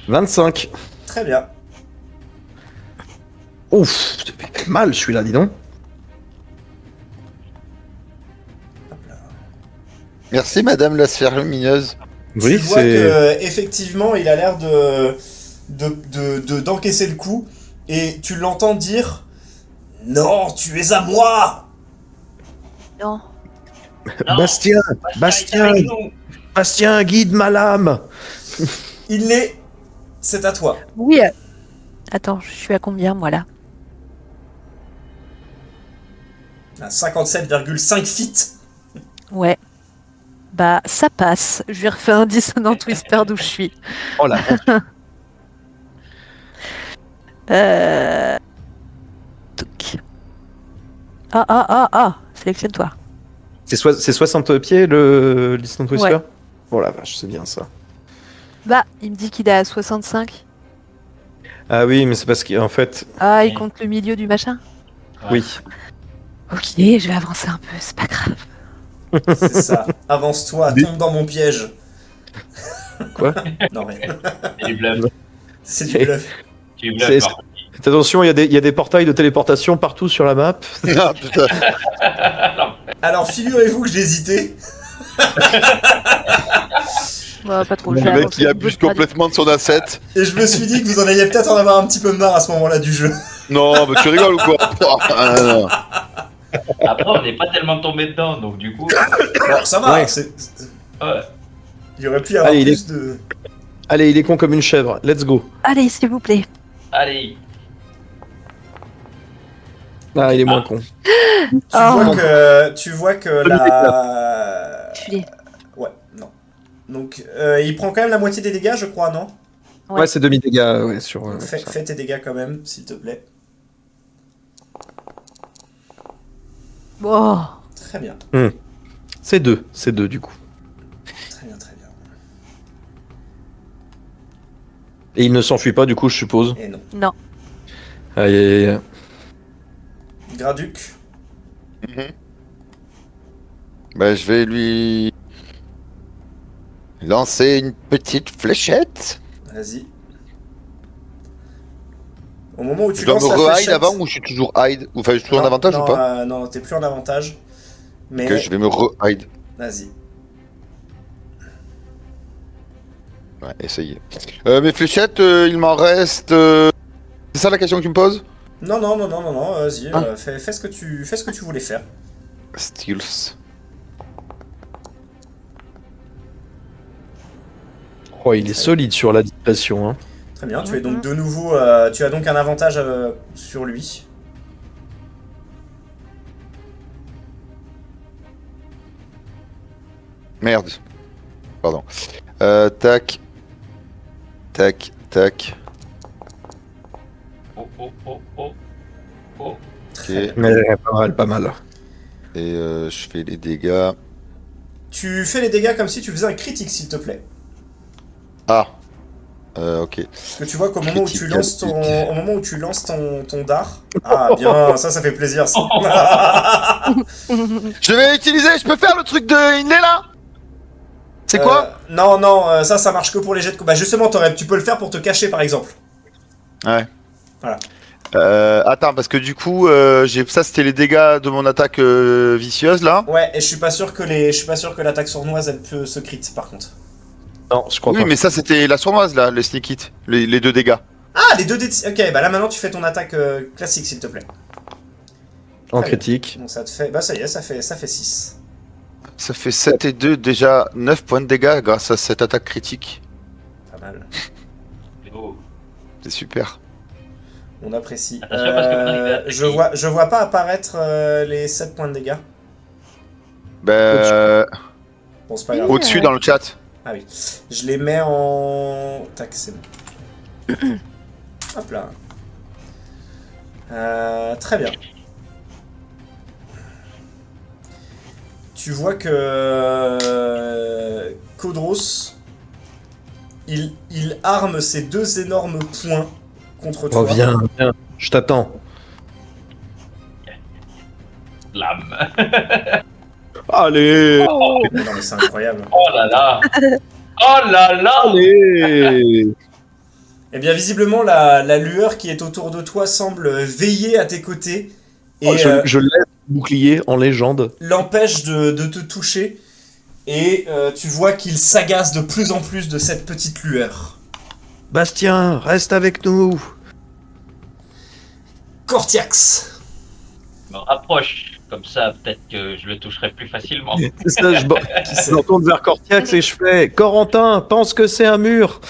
25. Très bien. Ouf, ça fait mal celui-là, dis donc. Merci, madame la sphère lumineuse. Oui, Tu vois c'est. que effectivement, il a l'air d'encaisser le coup, et tu l'entends dire non, tu es à moi. Non. Non, Bastien, Bastien, avec nous. Bastien, guide ma lame. Il l'est. C'est à toi. Oui. Attends, je suis à combien, moi, là? À 57,5 feet. Ouais. Bah, ça passe. Je lui refais un dissonant twister d'où je suis. Oh la Touc. Ah. Sélectionne-toi. C'est 60 pieds le Distant Twister. Ouais. Oh la vache, c'est bien ça. Bah, il me dit qu'il est à 65. Ah oui, mais c'est parce qu'en fait, Ah, il compte le milieu du machin? oui. Ok, je vais avancer un peu, c'est pas grave. C'est ça. Avance-toi, tombe dans mon piège. Quoi? Non, rien. C'est du bluff. C'est du bluff. Tu bluffes, C'est- par contre. Faites attention, il y a des portails de téléportation partout sur la map. Ah putain. Alors, figurez-vous que j'hésitais. Bah, pas trop. je Le vais mec avancer qui au abuse niveau de complètement de son asset. Et je me suis dit que vous en alliez peut-être en avoir un petit peu marre à ce moment-là du jeu. Non, mais tu rigoles ou quoi? Ah, non. Après, on n'est pas tellement tombé dedans, donc du coup. Bon, ça va. Ouais. Ouais. Il y aurait pu y avoir Allez, il plus de. Allez, il est con comme une chèvre. Let's go. Allez, s'il vous plaît. Allez. Ah, il est moins con. Oh. Tu vois que la. Tuer. Ouais, non. Donc, il prend quand même la moitié des dégâts, je crois, non? Ouais. Ouais, c'est demi-dégâts ouais, sur. Donc, fais tes dégâts quand même, s'il te plaît. Oh. Très bien, C'est deux du coup. très bien, très bien. Et il ne s'enfuit pas du coup, je suppose. Et non. Non. Aïe, aïe, aïe. Graduc, Bah, je vais lui lancer une petite fléchette. vas-y. Au moment où tu Je dois lances me la re-hide fléchette... avant ou je suis toujours hide? Enfin, je suis toujours en Non, avantage non, ou pas? Non, t'es plus en avantage. Mais Que je vais me re-hide. vas-y. Ouais, essayez. Mes fléchettes, il m'en reste. C'est ça la question que tu me poses? Non, vas-y, Ah. fais ce que tu voulais faire. Steels. Oh, il est solide sur la discrétion. Hein. Très bien, tu es donc de nouveau... tu as donc un avantage sur lui. Merde. Pardon. Tac. Tac, tac. Oh, oh, oh, oh. Oh. Ok. Ouais, pas mal. Et je fais les dégâts. Tu fais les dégâts comme si tu faisais un critique, s'il te plaît. Ah. Ok. Parce que tu vois qu'au moment où tu Critique, lances critique. au moment où tu lances ton dard. Ah bien, ça fait plaisir. Ça. Je vais utiliser, je peux faire le truc de Inlay là. C'est quoi Non, ça marche que pour les jets de combat. Bah justement, tu peux le faire pour te cacher par exemple. Ouais. Voilà. Attends, parce que du coup, ça c'était les dégâts de mon attaque vicieuse là. Ouais, et je suis pas sûr que l'attaque sournoise elle peut se crit par contre. Non, je crois Oui, pas. mais ça c'était la sournoise là, le sneak hit, les 2 dégâts. Ah, les 2 dés. Ok, bah là maintenant tu fais ton attaque classique s'il te plaît. En Très bien. critique. Donc ça te fait. Bah ça y est, ça fait 6. Ça fait 7 et 2, déjà 9 points de dégâts grâce à cette attaque critique. Pas mal. Oh. C'est super. On apprécie. Attention, parce que maintenant, il va attaquer. je vois pas apparaître les 7 points de dégâts. Ben, Bon, c'est pas grave. au-dessus dans le chat. Ah oui. Je les mets en. Tac, c'est bon. Hop là. Très bien. Tu vois que Kodros, il arme ses 2 énormes poings contre toi. Reviens, viens. Je t'attends. Lame. Allez. Oh, Non mais c'est incroyable. Oh là là. Oh là là. Allez. Eh bien visiblement la lueur qui est autour de toi semble veiller à tes côtés et Oh, je laisse le bouclier en légende. l'empêche de te toucher. Et tu vois qu'il s'agace de plus en plus de cette petite lueur. Bastien, reste avec nous. Cortiax. Je me rapproche. Comme ça, peut-être que je le toucherai plus facilement. C'est ça, je sait me retourne vers Cortiax et je fais Corentin, pense que c'est un mur.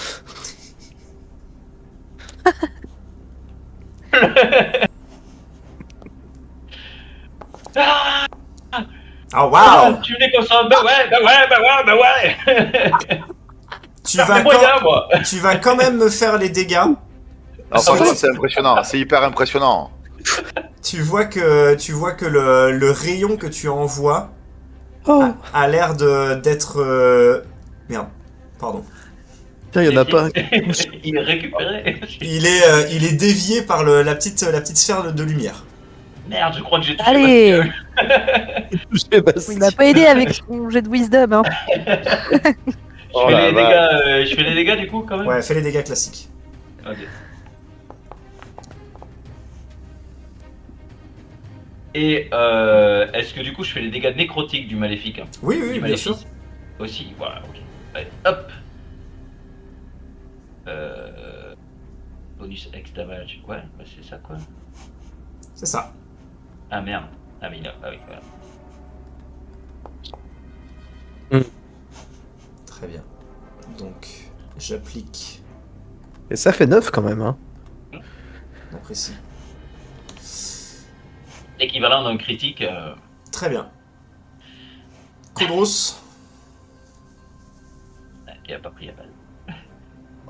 Ah waouh. Tu l'es comme ça. Bah ouais. tu, Ça vas fait moyen, moi. tu vas quand même me faire les dégâts. Alors, franchement, c'est impressionnant, c'est hyper impressionnant. Tu vois que le rayon que tu envoies Oh, a l'air d'être merde. Pardon. tiens, il y en a pas un. Il est récupéré. Il est dévié par la petite sphère de lumière. Merde, je crois que j'ai touché allez. Bastien. Il m'a pas aidé avec son jet de wisdom. Hein. Oh la vache. Je fais les dégâts du coup quand même. Ouais, fais les dégâts classiques. Ok. Et est-ce que du coup je fais les dégâts nécrotiques du maléfique, hein, Oui, du bien maléfice sûr. aussi, voilà, ok. Allez, hop. Bonus X damage, ouais, bah c'est ça quoi. C'est ça. Ah merde, ah mais non, ah oui, voilà. Très bien. Donc, j'applique. Et ça fait 9 quand même, hein. Non précis. L'équivalent d'un critique. Très bien. Kodros. Qui a pas pris la balle.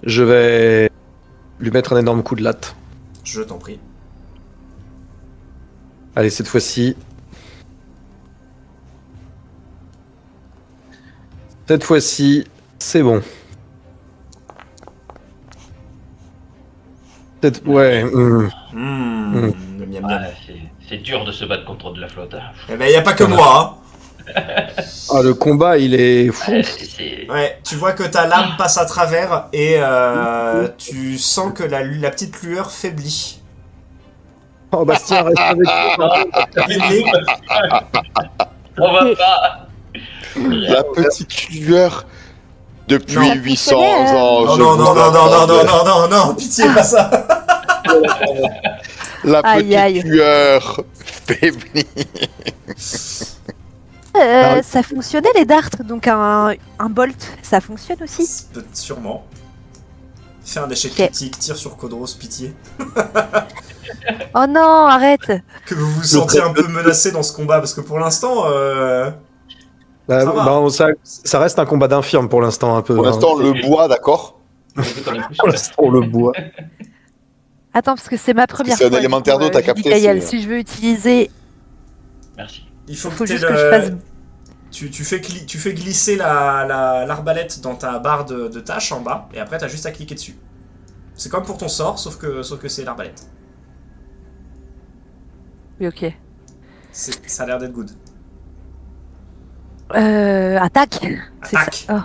Je vais lui mettre un énorme coup de latte. Je t'en prie. Allez, cette fois-ci. Cette fois-ci, c'est bon. Ouais. Miam, miam. Ouais, c'est dur de se battre contre de la flotte. Hein. Eh ben, y a pas que moi, Ah, le combat, il est fou. hein. Ouais, tu vois que ta lame passe à travers et tu sens que la petite lueur faiblit. Oh, Bastien, reste avec nous. Il est... On va pas. La petite lueur depuis Non. 800 hein. ans. Non, je non, vous non, non, non, non, attendais. non, non, non, pitié, pas ça. La Aïe, petite aïe. lueur faiblit. Ça fonctionnait les darts, donc un bolt, ça fonctionne aussi. Sûrement. Fais un échec Ok. critique, tire sur Kodros, pitié. Oh non, arrête. Que vous vous sentiez un peu menacé dans ce combat, parce que pour l'instant, Bah, Ça va. bah, ça reste un combat d'infirme pour l'instant un peu. Pour hein. l'instant, on le boit, d'accord. Pour l'instant, on le boit. Attends, parce que c'est ma première c'est un fois. du élémentaire coup, d'eau, t'as je dis capté, Gaël, c'est- si je veux utiliser, Merci. Il faut faut que juste t'aies que je fasse. Tu fais glisser l'arbalète dans ta barre de tâches en bas, et après t'as juste à cliquer dessus. C'est comme pour ton sort, sauf que c'est l'arbalète. Oui, ok. Ça a l'air d'être good. Attaque. C'est ça. Attaque. Oh.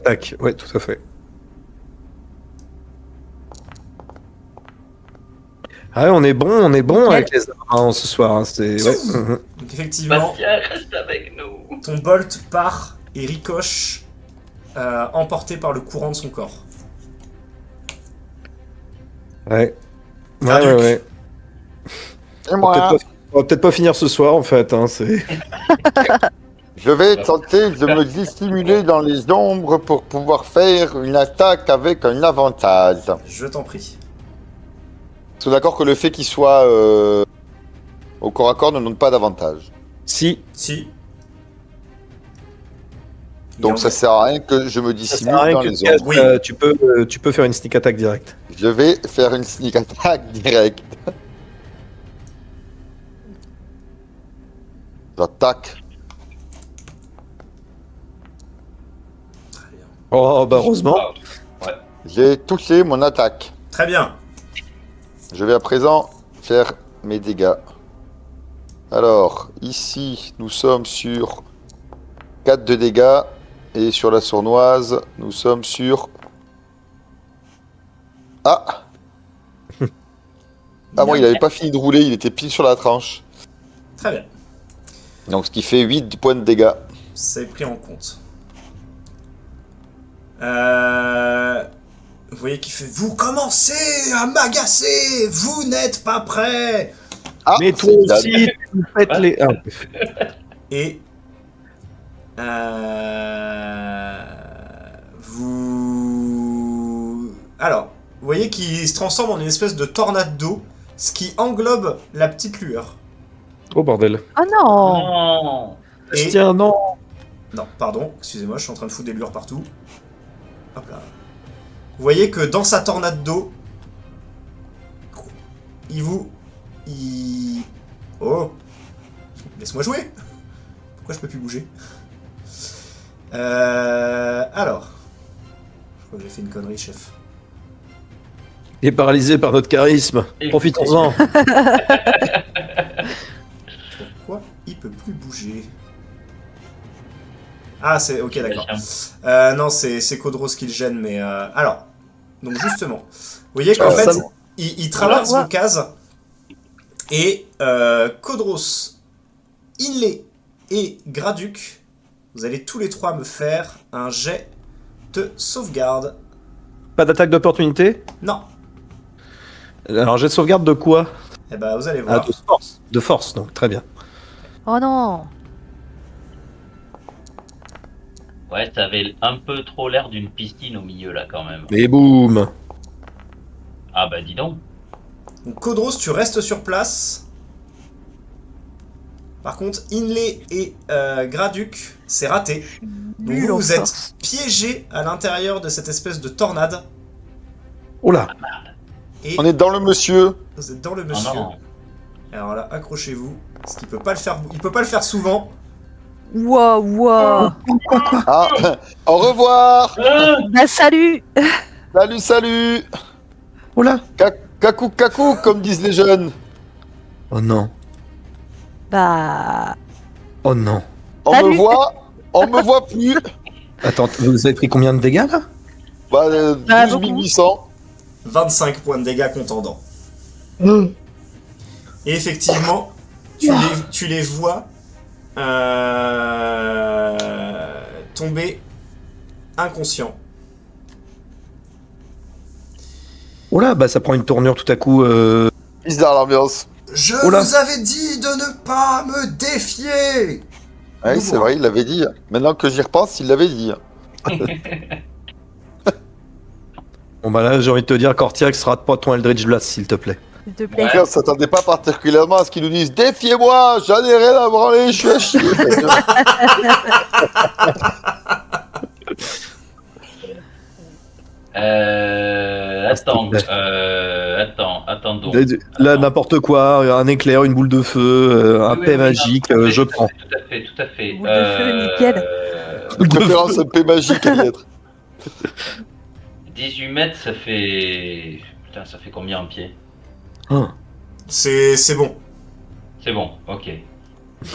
Tac, ouais, tout à fait. Ah ouais, on est bon Nickel. avec les armes hein, ce soir. Hein, c'est... Ouais. Mhm. Donc effectivement, Bastien, reste avec nous. ton bolt part et ricoche, emporté par le courant de son corps. Ouais. Ouais, Garduc. ouais, ouais. Et moi, On va peut-être pas finir ce soir en fait. Hein, c'est... je vais tenter de me dissimuler dans les ombres pour pouvoir faire une attaque avec un avantage. Je t'en prie. Vous êtes d'accord que le fait qu'il soit au corps à corps ne donne pas d'avantage. Si, Si. Donc ça sert à rien que je me ça dissimule sert à rien dans que les tu casses, ombres. Oui. tu peux faire une sneak attack directe. Je vais faire une sneak attack directe. J'attaque. Très bien. Oh, bah heureusement. J'ai touché mon attaque. Très bien. Je vais à présent faire mes dégâts. Alors, ici, nous sommes sur 4 de dégâts. Et sur la sournoise, nous sommes sur... Ah Ah bon, il avait pas fini de rouler, il était pile sur la tranche. Très bien. Donc ce qui fait 8 points de dégâts. C'est pris en compte. Vous voyez qu'il fait... Vous commencez à m'agacer. Vous n'êtes pas prêts. Ah, Mais toi c'est aussi, tu faites les. Ah, Et vous... Alors, vous voyez qu'il se transforme en une espèce de tornade d'eau, ce qui englobe la petite lueur. oh bordel. Oh non. Non. Et... Tiens, non. Non, pardon, excusez-moi, je suis en train de foutre des lueurs partout. Hop là. Vous voyez que dans sa tornade d'eau, Oh. Laisse-moi jouer. Pourquoi je peux plus bouger? Alors. Je crois que j'ai fait une connerie, chef. Il est paralysé par notre charisme. Profitons-en. Pourquoi il peut plus bouger? Ah, c'est... Ok, d'accord. Non, c'est Codros qui le gêne, mais... Alors, donc justement, vous voyez qu'en fait, il traverse vos cases, et Codros, Inlé et Graduc, vous allez tous les trois me faire un jet de sauvegarde. Pas d'attaque d'opportunité? Non. Alors, jet de sauvegarde de quoi? Eh ben, vous allez Ah, voir. de force. De force, donc très bien. Oh non. Ouais, ça avait un peu trop l'air d'une piscine au milieu là quand même. Et boum. Ah bah dis donc. Donc, Codros, tu restes sur place. Par contre, Inlé et Graduc, c'est raté. Donc Nul en vous êtes force. piégés à l'intérieur de cette espèce de tornade. Oh là. Et On est dans le monsieur. vous êtes dans le Oh monsieur. non. Alors là, accrochez-vous. Parce qu'il peut pas le faire. Il peut pas le faire souvent. Waouh, waouh. Ah, au revoir. Bah salut. Salut, salut. Oh là. Kakou, kakou, comme disent les jeunes. Oh non. Bah. Oh non. Salut. On me voit plus. Attends, vous avez pris combien de dégâts là? Bah, Bah, 12 beaucoup. 800. 25 points de dégâts contendants. Et effectivement, tu les vois tomber inconscients. Oh là, bah ça prend une tournure tout à coup. Bizarre l'ambiance. Je Oh là. vous avais dit de ne pas me défier. Oui, c'est vrai, il l'avait dit. Maintenant que j'y repense, il l'avait dit. Bon bah là, j'ai envie de te dire, Cortiax, rate pas ton Eldritch Blast, s'il te plaît. s'il te plaît. Ouais. On s'attendait pas particulièrement à ce qu'ils nous disent défiez-moi, j'en ai rien à branler, je suis à chier. Attends donc. Là, n'importe quoi, un éclair, une boule de feu, un Oui, paix oui, magique, non, je tout à prends. fait, tout à fait. Boule de feu, nickel. De préférence un P magique à y être. 18 mètres, ça fait... Putain, ça fait combien en pied? Ah. C'est bon. C'est bon, ok.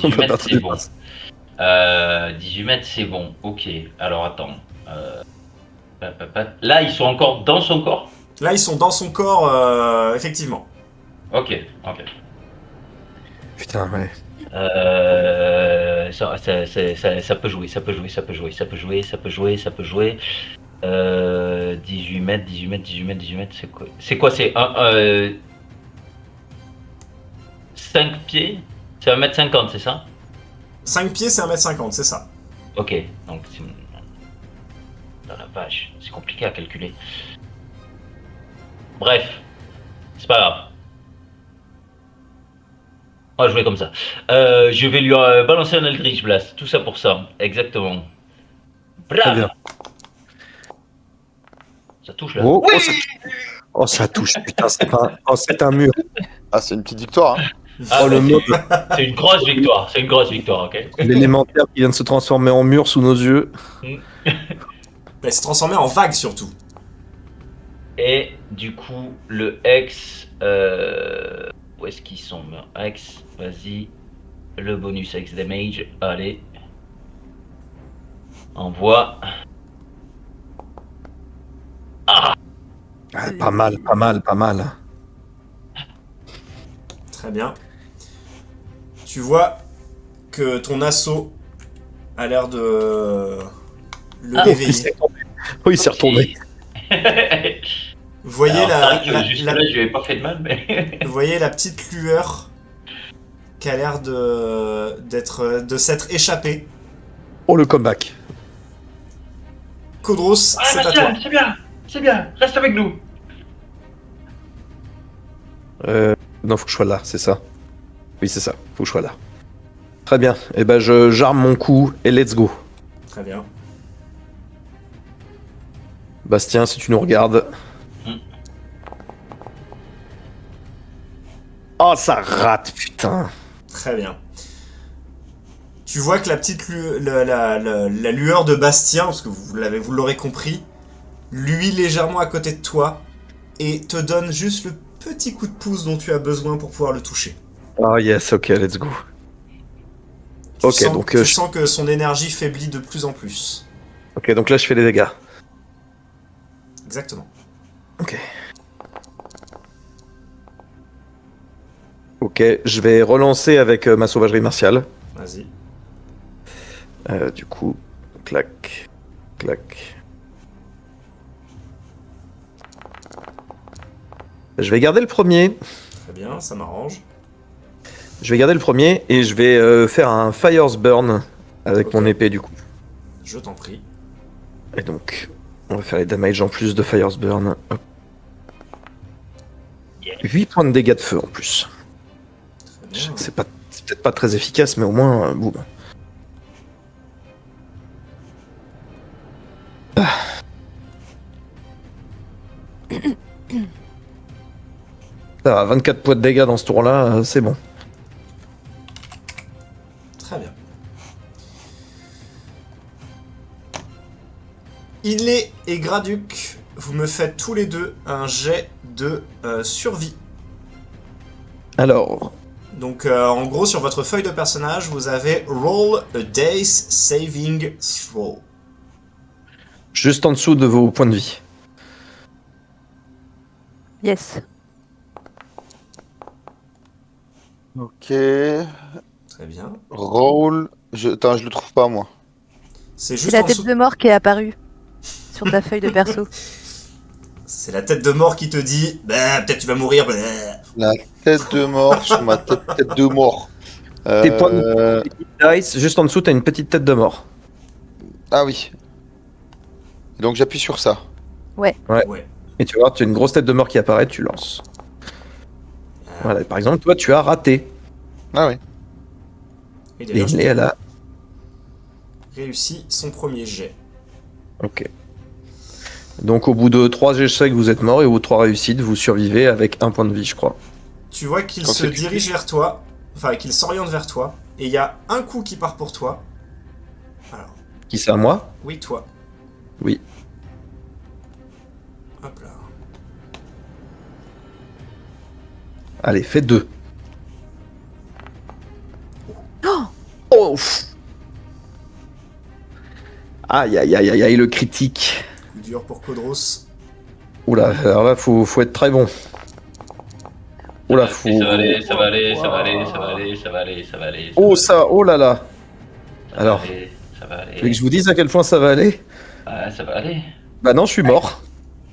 On 18 va mètres, pas c'est très bon. 18 mètres, c'est bon. Ok, alors attends. Là, ils sont encore dans son corps? Là, ils sont dans son corps, effectivement. Ok. Putain, ouais. Ça peut jouer. 18 mètres, c'est quoi? C'est 5 pieds? C'est 1m50, c'est ça? 5 pieds, c'est 1m50, c'est ça. Ok, donc c'est... Dans la vache, c'est compliqué à calculer. Bref, c'est pas grave. On va jouer comme ça. Je vais lui balancer un Eldritch Blast, tout ça pour ça, exactement. Très bien. Bravo. Ça touche là. Oh, ça touche, putain, c'est un mur. Ah, c'est une petite victoire. Hein. Ah, Oh, le mais mur, c'est une grosse victoire, ok. l'élémentaire qui vient de se transformer en mur sous nos yeux. Elle s'est transformée en vague, surtout. Et du coup, le X, où est-ce qu'ils sont? X, vas-y, le bonus X damage, allez, envoie. Ah, pas mal. Très bien. Tu vois que ton assaut a l'air de le réveiller. Oui, il s'est retourné. Vous voyez Alors, c'est vrai la, que juste la- là, je lui ai pas fait de mal, mais... vous voyez la petite lueur qui a l'air de s'être échappée. Oh, le comeback. Kodros, c'est à toi. c'est bien, reste avec nous. Non, faut que je sois là, c'est ça. Oui, c'est ça, faut que je sois là. Très bien, et ben j'arme mon coup et let's go. Très bien. Bastien, si tu nous regardes. Oh, ça rate, putain. Très bien. Tu vois que la petite la lueur de Bastien, parce que vous l'aurez compris, lui légèrement à côté de toi et te donne juste le petit coup de pouce dont tu as besoin pour pouvoir le toucher. Oh yes, ok, let's go. Tu Ok, sens, donc, tu je- sens que son énergie faiblit de plus en plus. Ok, donc là je fais les dégâts. Exactement. Ok. Ok, je vais relancer avec ma sauvagerie martiale. Vas-y. Du coup, clac, clac. Je vais garder le premier. Très bien, ça m'arrange. Je vais garder le premier et je vais faire un Fire's Burn avec Ok. mon épée du coup. Je t'en prie. Et donc, on va faire les damages en plus de Fire's Burn. Hop. 8 points de dégâts de feu en plus. Très bien. C'est peut-être pas très efficace, mais au moins, boum. Ça va, 24 points de dégâts dans ce tour-là, c'est bon. Très bien. Ilé et Graduc, vous me faites tous les deux un jet de survie. Alors, Donc en gros sur votre feuille de personnage, vous avez Roll a Dice Saving Throw. juste en dessous de vos points de vie. Yes. Ok. Très bien. Roll. Attends, je le trouve pas, moi. C'est C'est juste la en tête dessous. de mort qui est apparue sur ta feuille de perso. C'est la tête de mort qui te dit bah, peut-être tu vas mourir. Bah. La tête de mort sur ma tête de mort. Tes points de dice, juste en dessous, t'as une petite tête de mort. Ah oui. Donc j'appuie sur ça. Ouais. Et tu vois, tu as une grosse tête de mort qui apparaît, tu lances. Voilà, par exemple, toi, tu as raté. Ah oui. Et Et d'ailleurs, Inley, elle a... réussi son premier jet. Ok. Donc, au bout de 3 échecs, vous êtes mort, et au bout de 3 réussites, vous survivez avec 1 point de vie, je crois. Tu vois qu'il Quand se c'est- dirige vers toi, enfin qu'il s'oriente vers toi, et il y a un coup qui part pour toi. Alors, Qui c'est à moi? oui, toi. Oui. Hop là. Allez, fais 2. Oh Oh pff. Aïe, aïe, aïe, aïe, aïe, le critique. Coup dur pour Kodros. Oula, alors là, faut être très bon. Oula, faut... Ça va aller, ça va aller, ça va aller, ça va aller, ça va aller, ça va aller. Oh ça, oh là là. Alors, Ça va tu veux aller. que je vous dise à quel point ça va aller? Ah, ça va aller. Bah non, je suis mort.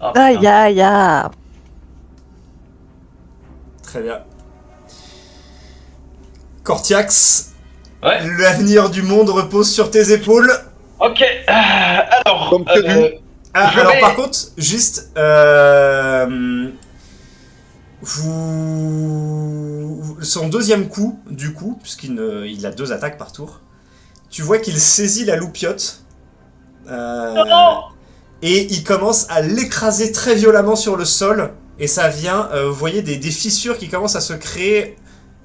Oh, Aïe putain. aïe aïe. Très bien. Cortiax, Ouais. l'avenir du monde repose sur tes épaules. Ok. Alors. Comme prévu. Ah, Je alors vais- par contre, juste, son deuxième coup, du coup, puisqu'il a 2 attaques par tour, tu vois qu'il saisit la loupiote. Et il commence à l'écraser très violemment sur le sol. Et ça vient, vous voyez, des fissures qui commencent à se créer,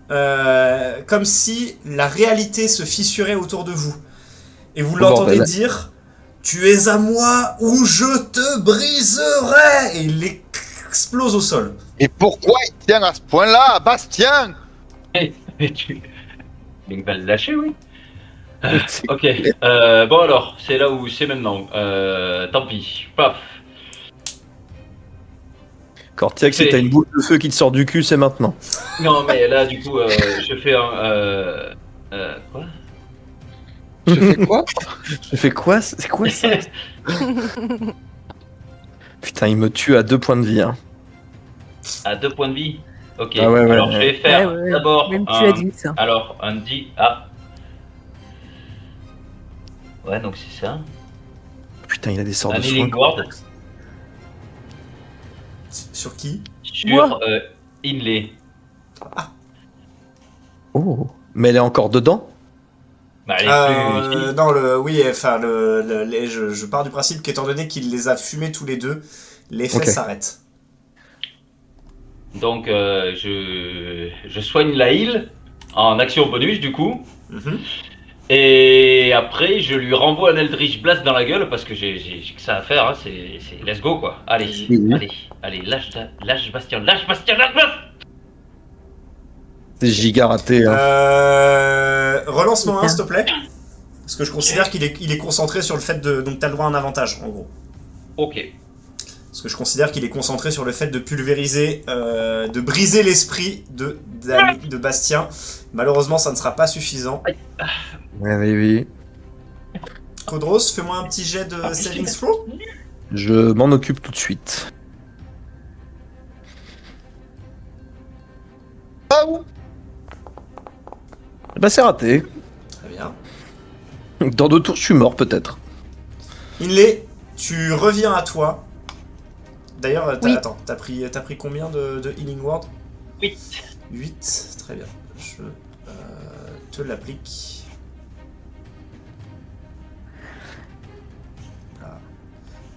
comme si la réalité se fissurait autour de vous. Et vous l'entendez bordel. dire: tu es à moi ou je te briserai. Et il explose au sol. Et pourquoi il tient à ce point-là, Bastien? Et tu. Link va le lâcher, oui. C'est- Ok. Bon alors, c'est là où c'est maintenant. Tant pis. Paf. Cortiax, si C'est- t'as une boule de feu qui te sort du cul, c'est maintenant. Non mais là du coup, je fais un. Quoi? Je fais quoi? Je fais quoi? C'est quoi ça? Putain, il me tue à 2 points de vie. Hein. À 2 points de vie. Ok. Ah ouais, ouais, alors ouais. je vais faire Ouais, ouais. d'abord Même tu un. as dit ça. Alors un 10. Ah. Ouais donc c'est ça. Putain, il a des sorts Un de soins. healing ward Sur qui? sur Moi Inlay. Oh, mais elle est encore dedans? Bah, elle est plus. Non, oui, enfin, je pars du principe qu'étant donné qu'il les a fumés tous les deux, l'effet Ok. s'arrête. Donc je soigne la heal en action bonus du coup. Mhm. Et après je lui renvoie un Eldritch Blast dans la gueule parce que j'ai que ça à faire, hein. C'est let's go quoi. Allez, Mhm. allez, lâche Bastien, lâche Bastien, lâche Bastien. C'est giga raté. Hein. Relance-moi un, Putain. s'il te plaît. Parce que je considère qu'il est concentré sur le fait de... Donc t'as le droit à un avantage, en gros. Ok. Parce que je considère qu'il est concentré sur le fait de pulvériser, de briser l'esprit de Bastien. Malheureusement, ça ne sera pas suffisant. Oui, oui, oui. Kodros, fais-moi un petit jet de saving throw. Je m'en occupe tout de suite. Bah, c'est raté. Très bien. Dans 2 tours, je suis mort peut-être. Inlay, tu reviens à toi. D'ailleurs, Oui. attends, t'as pris combien de Healing Word? 8. 8, très bien. Je te l'applique. Voilà.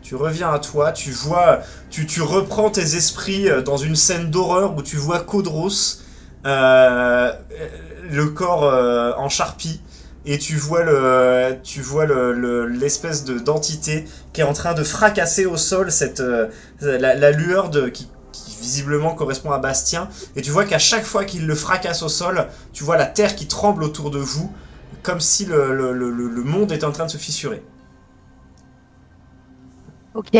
Tu reviens à toi, tu vois, tu reprends tes esprits dans une scène d'horreur où tu vois Kodros, le corps en charpie, et tu vois l'espèce d'entité qui est en train de fracasser au sol la lueur qui visiblement correspond à Bastien, et tu vois qu'à chaque fois qu'il le fracasse au sol, tu vois la terre qui tremble autour de vous, comme si le monde était en train de se fissurer. Ok.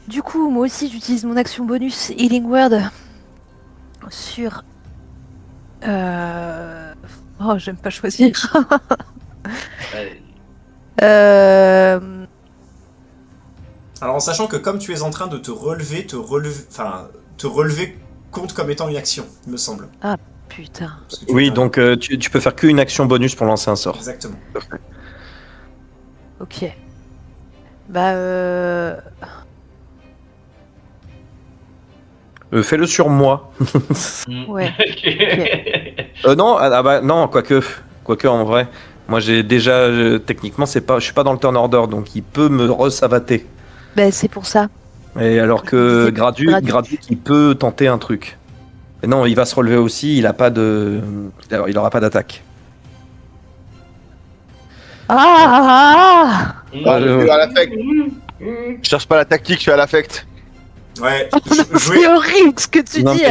Du coup, moi aussi, j'utilise mon action bonus Healing Word sur. Oh, j'aime pas choisir. Euh, Alors en sachant que comme tu es en train de te relever compte comme étant une action, il me semble. Putain. Parce que tu Oui, es donc tu peux faire qu'une action bonus pour lancer un sort. Exactement. Ok. Bah. Fais-le sur moi. Ouais. Non, bah non, quoique en vrai. Moi j'ai déjà techniquement je suis pas dans le turn order donc il peut me resavater. Ben, c'est pour ça. Et alors que C'est Graduc. Graduc il peut tenter un truc. Mais non, il va se relever aussi, il aura pas d'attaque. Ah Je suis à l'affect. Je cherche pas la tactique, je suis à l'affect. Ouais, C'est horrible ce que tu Non, dis.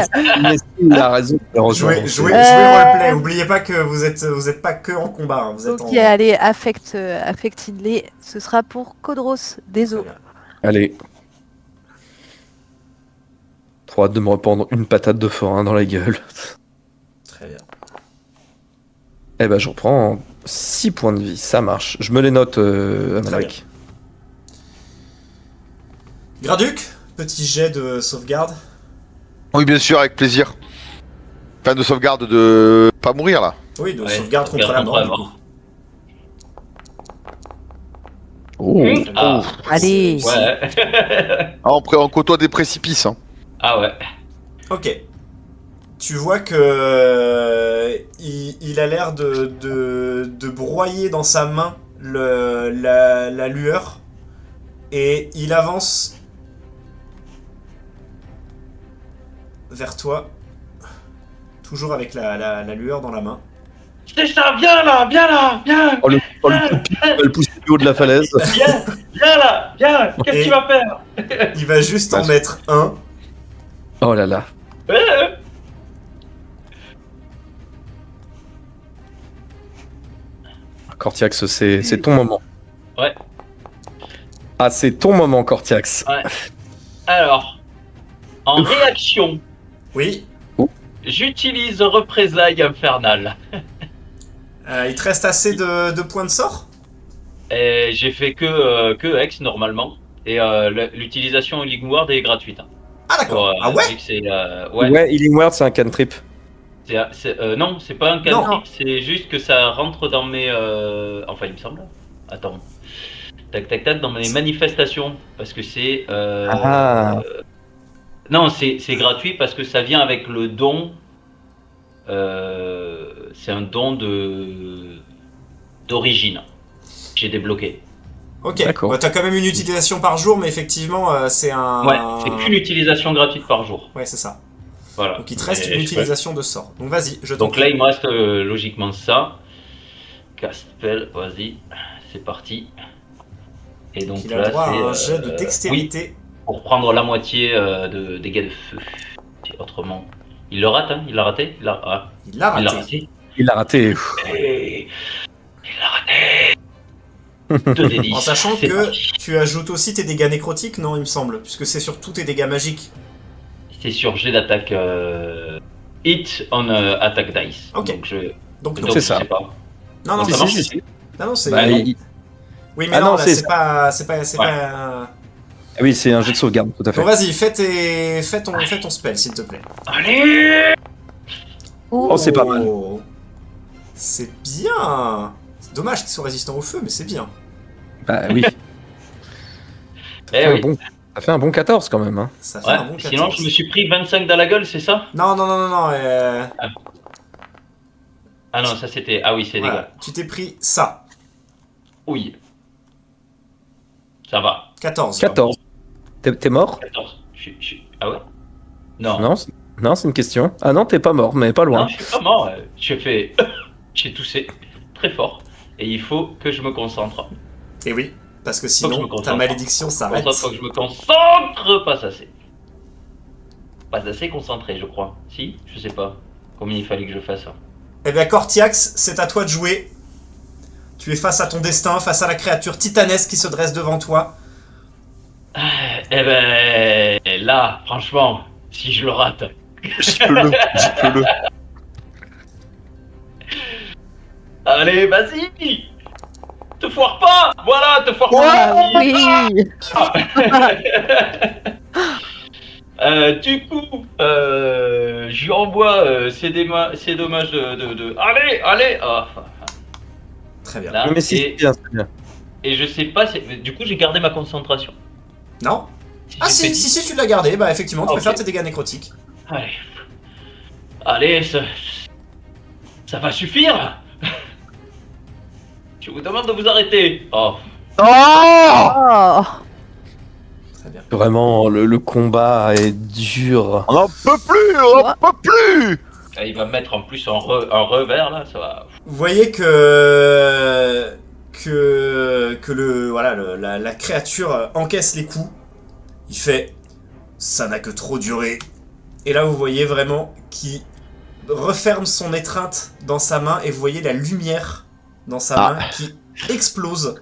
mais il a raison. malheureusement. jouez roleplay. Oubliez pas que vous êtes pas que en combat. Hein, vous êtes Ok, allez, affect inlay, ce sera pour Kodros, désolé. Allez. Trop hâte de me reprendre une patate de forain dans la gueule. Très bien. Eh ben, je reprends 6 points de vie, ça marche. Je me les note, Amalric. Graduc, petit jet de sauvegarde. Oui, bien sûr, avec plaisir. Enfin, de sauvegarde de pas mourir là. Oui, de Ouais, sauvegarde contre la mort. Du coup. Oh. Ah, Allez. ouais. Ah, on côtoie des précipices. Hein. Ah ouais. Ok. Tu vois que il a l'air de broyer dans sa main la lueur et il avance vers toi, toujours avec la lueur dans la main. C'est ça, viens là, viens. Oh, le coup de pied, il va le pousser du haut de la falaise. Viens là, qu'est-ce que Et- tu vas faire? Il va juste en mettre un. Oh là là. Cortiax, c'est ton moment. Ouais. Ah, c'est ton moment, Cortiax. Ouais. Alors, en réaction, Oui. j'utilise représailles infernales. Il te reste assez de points de sort? Et j'ai fait que Hex normalement. Et l'utilisation Healing Word est gratuite. Hein. Ah d'accord. Ah ouais? vu que c'est Ouais, Healing Word, c'est un cantrip. non, c'est pas un Non. cantrip, c'est juste que ça rentre dans mes. Enfin, il me semble. Attends. Tac, dans mes manifestations. Parce que c'est. Non, c'est gratuit parce que ça vient avec le don. C'est un don d'origine. J'ai débloqué. Ok. D'accord. Bah, t'as quand même une utilisation par jour, mais effectivement, c'est un. Ouais, c'est qu'une utilisation gratuite par jour. Ouais, c'est ça. Voilà. Donc il te reste Et une je utilisation de sort. Donc vas-y, je Donc t'en là, prie. il me reste logiquement ça. Cast spell, vas-y, c'est parti. Et donc Il a là, droit à un c'est jet de dextérité. pour prendre la moitié de dégâts de feu. Autrement, il le rate, hein? Il l'a raté. Il l'a Il l'a raté. raté. Il l'a raté. Et il l'a raté. 2 des 10. En sachant c'est que parti. tu ajoutes aussi tes dégâts nécrotiques, non, il me semble, puisque c'est sur tous tes dégâts magiques. C'est sur jet d'attaque. Hit on attack dice. Ok. Donc Donc non. donc C'est je ça. sais pas. Non, non, Ça c'est marche si. Non, c'est. Bah, non. il- Oui, mais Ah non, non, là, c'est c'est pas. C'est pas. Ouais. pas... Ah oui, c'est un jet de sauvegarde, tout à fait. Bon, vas-y, fais ton spell, s'il te plaît. Allez. Oh, c'est pas mal. C'est bien. C'est dommage qu'ils soient résistants au feu, mais c'est bien. Bah oui. Eh oui. Ça fait un bon 14 quand même. Hein. Ça fait Ouais, un bon 14. sinon je me suis pris 25 dans la gueule, c'est ça? Non. Ah non, ça c'était. Ah oui, c'est Voilà. dégâts. Tu t'es pris ça. Oui. Ça va. 14. 14. T'es mort? 14. Ah ouais? Non. Non, c'est une question. Ah non, t'es pas mort, mais pas loin. Non, je suis pas mort. J'ai fait. J'ai toussé très fort. Et il faut que je me concentre. Et oui, parce que Faut que je me sinon, ta concentre. malédiction s'arrête. Faut que je me concentre. Pas assez. Pas assez concentré, je crois. Si? Je sais pas. Combien il fallait que je fasse ça? Eh bien, Cortiax, c'est à toi de jouer. Tu es face à ton destin, face à la créature titanesque qui se dresse devant toi. Eh ben. Là, franchement, si je le rate. Gifle-le. Allez, vas-y! Te foire pas! Voilà, te foire Ah pas! oui. Du coup, je lui envoie ces dommages de... Allez! Ah, Très bien. là, Mais si, c'est bien, c'est bien. et je sais pas, du coup j'ai gardé ma concentration. Non? Ah j'ai fait si, tu l'as gardé, bah effectivement, tu Ah, peux ok. faire tes dégâts nécrotiques. Allez. Allez, ça va suffire. Je vous demande de vous arrêter. Oh, Oh Oh, Très bien. Vraiment, le combat est dur. On n'en peut plus, on n'en peut plus. ah, il va mettre en plus un revers là, ça va. Vous voyez que la créature encaisse les coups. Il fait ça n'a que trop duré. Et là vous voyez vraiment qu'il referme son étreinte dans sa main et vous voyez la lumière dans sa main qui explose.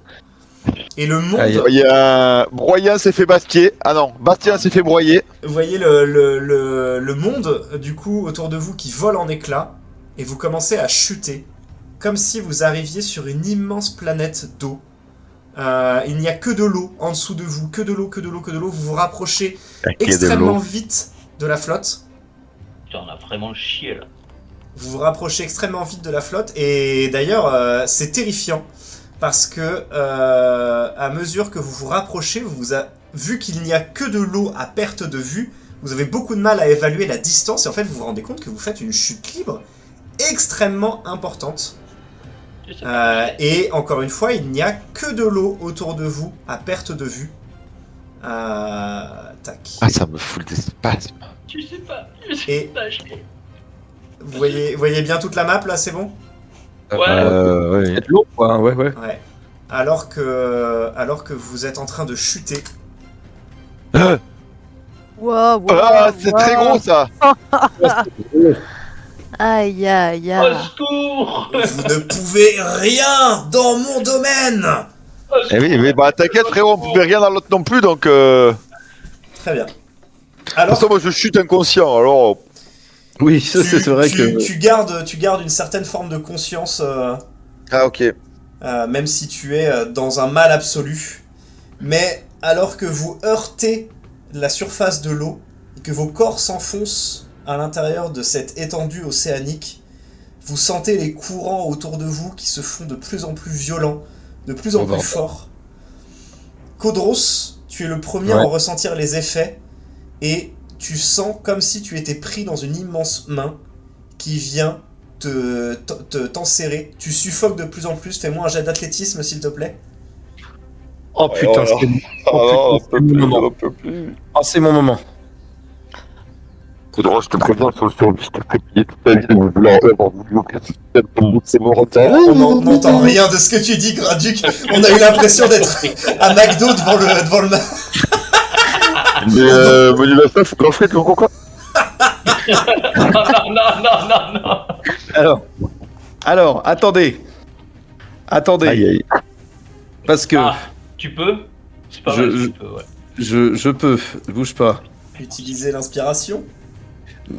Et le monde, Aïe. Il y a Broyen s'est fait Bastier. Ah non, Bastien s'est fait broyer. vous voyez le monde du coup autour de vous qui vole en éclats et vous commencez à chuter comme si vous arriviez sur une immense planète d'eau. Il n'y a que de l'eau en dessous de vous, que de l'eau. Vous vous rapprochez extrêmement vite de la flotte. Putain, on a vraiment chié là. Vous vous rapprochez extrêmement vite de la flotte et d'ailleurs c'est terrifiant parce que à mesure que vous vous rapprochez, vu qu'il n'y a que de l'eau à perte de vue, vous avez beaucoup de mal à évaluer la distance et en fait vous vous rendez compte que vous faites une chute libre extrêmement importante. Je sais pas. Et encore une fois, il n'y a que de l'eau autour de vous à perte de vue. Tac. Ah, ça me fout des spasmes. Je sais pas. Et vous voyez bien toute la map là, c'est bon? Ouais. Ouais. Il y a de l'eau, quoi. Ouais. Ouais. Alors que vous êtes en train de chuter, wow, Ah, c'est très gros ça. Aïe, aïe, Au aïe. secours. vous ne pouvez rien dans mon domaine. Au Eh oui, mais bah t'inquiète frérot, on pouvait rien dans l'autre non plus donc. Très bien. De toute Alors, façon, moi je chute inconscient alors. Oui, ça, c'est vrai que. tu gardes une certaine forme de conscience, Ah ok. même si tu es dans un mal absolu. Mais alors que vous heurtez la surface de l'eau et que vos corps s'enfoncent à l'intérieur de cette étendue océanique, vous sentez les courants autour de vous qui se font de plus en plus violents, de plus en plus forts. Kodros, tu es le premier à en ressentir les effets et tu sens comme si tu étais pris dans une immense main qui vient t'enserrer. Tu suffoques de plus en plus. Fais-moi un jet d'athlétisme s'il te plaît. Oh putain, c'est Oh, c'est mon moment. on peut plus. Oh, c'est mon moment. Coudron, je te préviens, sur le survie, je te fais payer toute ta vie de vouloir avoir voulu aucun système pour vous, c'est mon retard. On n'entend rien de ce que tu dis, Graduc. On a eu l'impression d'être à McDo devant le Mais, menu la stuff, grand frère, tu comprends quoi? non. Alors, attendez. Aïe, aïe. Parce que Ah, tu peux? C'est pas mal, tu peux, ouais. je peux, bouge pas. Utiliser l'inspiration.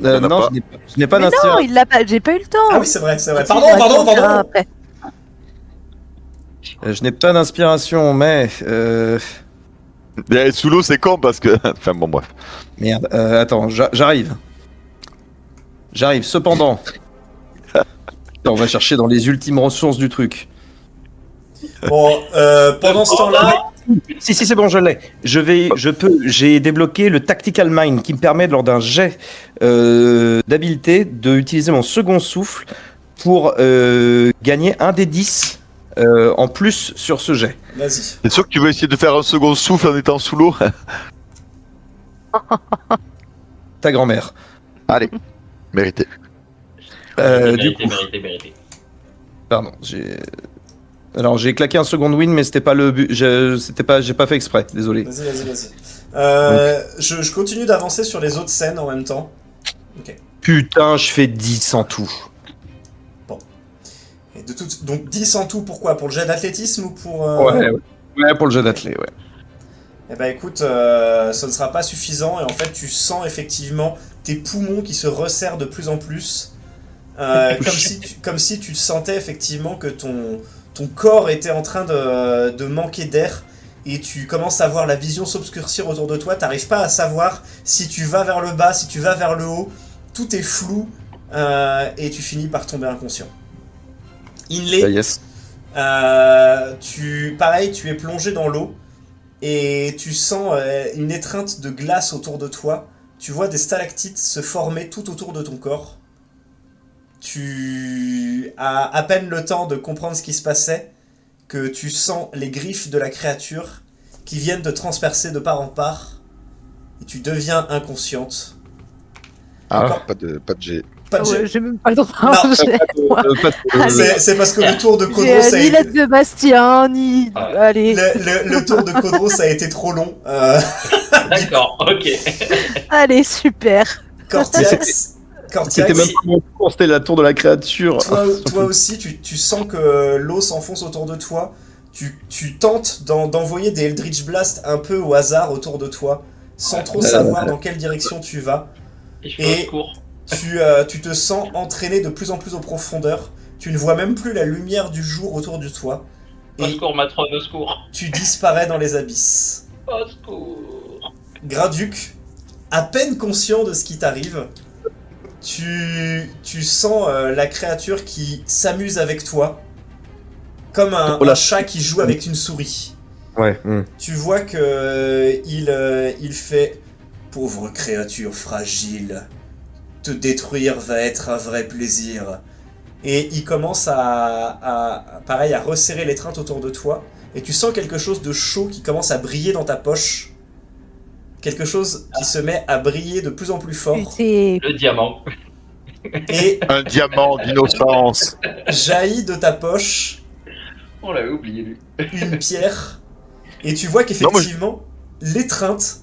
en a Non, pas. je n'ai pas Mais non, d'inspiration. il l'a pas. J'ai pas eu le temps. Ah oui, c'est vrai. Tu Pardon. verras après. Je n'ai pas d'inspiration, mais. Et sous l'eau c'est con parce que. Enfin bon bref. Merde, attends, j'arrive. Cependant. On va chercher dans les ultimes ressources du truc. Bon, pendant ce temps-là, Si, c'est bon, je l'ai. J'ai débloqué le Tactical Mind qui me permet, lors d'un jet d'habileté, d'utiliser mon second souffle pour gagner un des 10 en plus sur ce jet. vas-y. T'es sûr que tu veux essayer de faire un second souffle en étant sous l'eau? Ta grand-mère. Allez, mérité. Mérité. Pardon, j'ai claqué un second win, mais c'était pas le but. J'ai pas fait exprès, désolé. Vas-y. Je continue d'avancer sur les autres scènes en même temps. Ok. Putain, je fais 10 en tout. Et donc 10 en tout, pourquoi? Pour le jet d'athlétisme ou pour... Ouais, pour le jeu d'athlé, ouais. Eh ben écoute, ce ne sera pas suffisant et en fait tu sens effectivement tes poumons qui se resserrent de plus en plus. Comme si tu sentais effectivement que ton corps était en train de manquer d'air et tu commences à voir la vision s'obscurcir autour de toi. T'arrives pas à savoir si tu vas vers le bas, si tu vas vers le haut. Tout est flou et tu finis par tomber inconscient. Inlay, Yes. tu es plongé dans l'eau et tu sens une étreinte de glace autour de toi. Tu vois des stalactites se former tout autour de ton corps. Tu as à peine le temps de comprendre ce qui se passait que tu sens les griffes de la créature qui viennent te transpercer de part en part et tu deviens inconsciente. Ah, Pas de G. Pas de jet. Ouais, j'ai même pas le droit. Non, Allez. C'est parce que le tour de Kodros J'ai a ni été... l'aide de Bastien, ni. Ah. Allez. Le tour de Kodros a été trop long. D'accord, ok. Allez, super. Cortiax, C'était même pas mon tour, c'était la tour de la créature. toi aussi, tu sens que l'eau s'enfonce autour de toi. Tu tentes d'envoyer des Eldritch Blast un peu au hasard autour de toi, sans trop savoir dans quelle direction tu vas. Et je fais au secours. Tu te sens entraîné de plus en plus en profondeur. Tu ne vois même plus la lumière du jour autour de toi. Au Et secours, matrone, au secours. tu disparais dans les abysses. Au secours. Grinduc, à peine conscient de ce qui t'arrive, tu sens la créature qui s'amuse avec toi, comme un chat qui joue avec une souris. Ouais. Tu vois que il fait « Pauvre créature fragile, te détruire va être un vrai plaisir. » Et il commence à resserrer l'étreinte autour de toi, et tu sens quelque chose de chaud qui commence à briller dans ta poche. Quelque chose qui se met à briller de plus en plus fort. C'est. Le diamant. Et Un diamant d'innocence. jaillit de ta poche On l'avait oublié, lui. une pierre. Et tu vois qu'effectivement, l'étreinte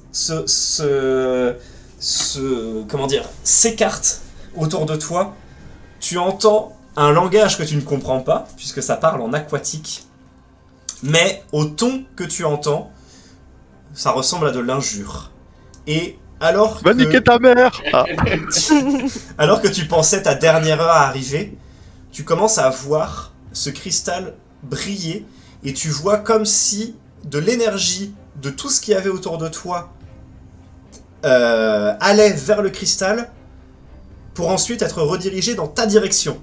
s'écarte autour de toi. Tu entends un langage que tu ne comprends pas, puisque ça parle en aquatique. Mais au ton que tu entends, ça ressemble à de l'injure. Et alors Va niquer ta mère. Ah. alors que tu pensais ta dernière heure à arriver, tu commences à voir ce cristal briller et tu vois comme si de l'énergie de tout ce qu'il y avait autour de toi allait vers le cristal pour ensuite être redirigé dans ta direction.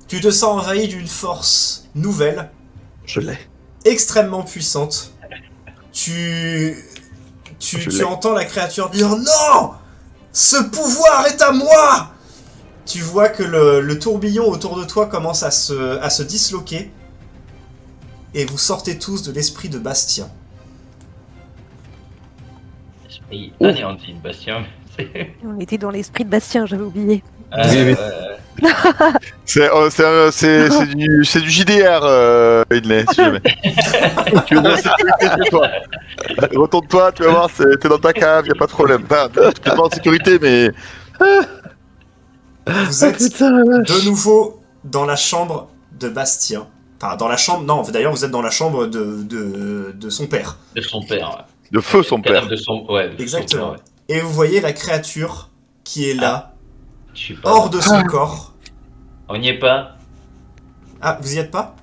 Tu te sens envahi d'une force nouvelle, Je l'ai. extrêmement puissante. Tu entends la créature dire « Non ! Ce pouvoir est à moi !» Tu vois que le tourbillon autour de toi commence à se disloquer. Et vous sortez tous de l'esprit de Bastien. Esprit anéanti, Bastien. On était dans l'esprit de Bastien, j'avais oublié. Oui. C'est du JDR, Idley, si jamais. Tu veux de la sécurité chez toi. Retourne-toi, tu vas voir, t'es dans ta cave, y a pas de problème. Enfin, t'es pas en sécurité, mais. Vous êtes de nouveau dans la chambre de Bastien. Enfin, dans la chambre... Non, d'ailleurs, vous êtes dans la chambre de son père. De son père. Ouais. De feu, son père. De son... Ouais, de Exactement. Son père, ouais. Et vous voyez la créature qui est là, Je suis pas... hors de son corps. On n'y est pas. Ah, vous y êtes pas?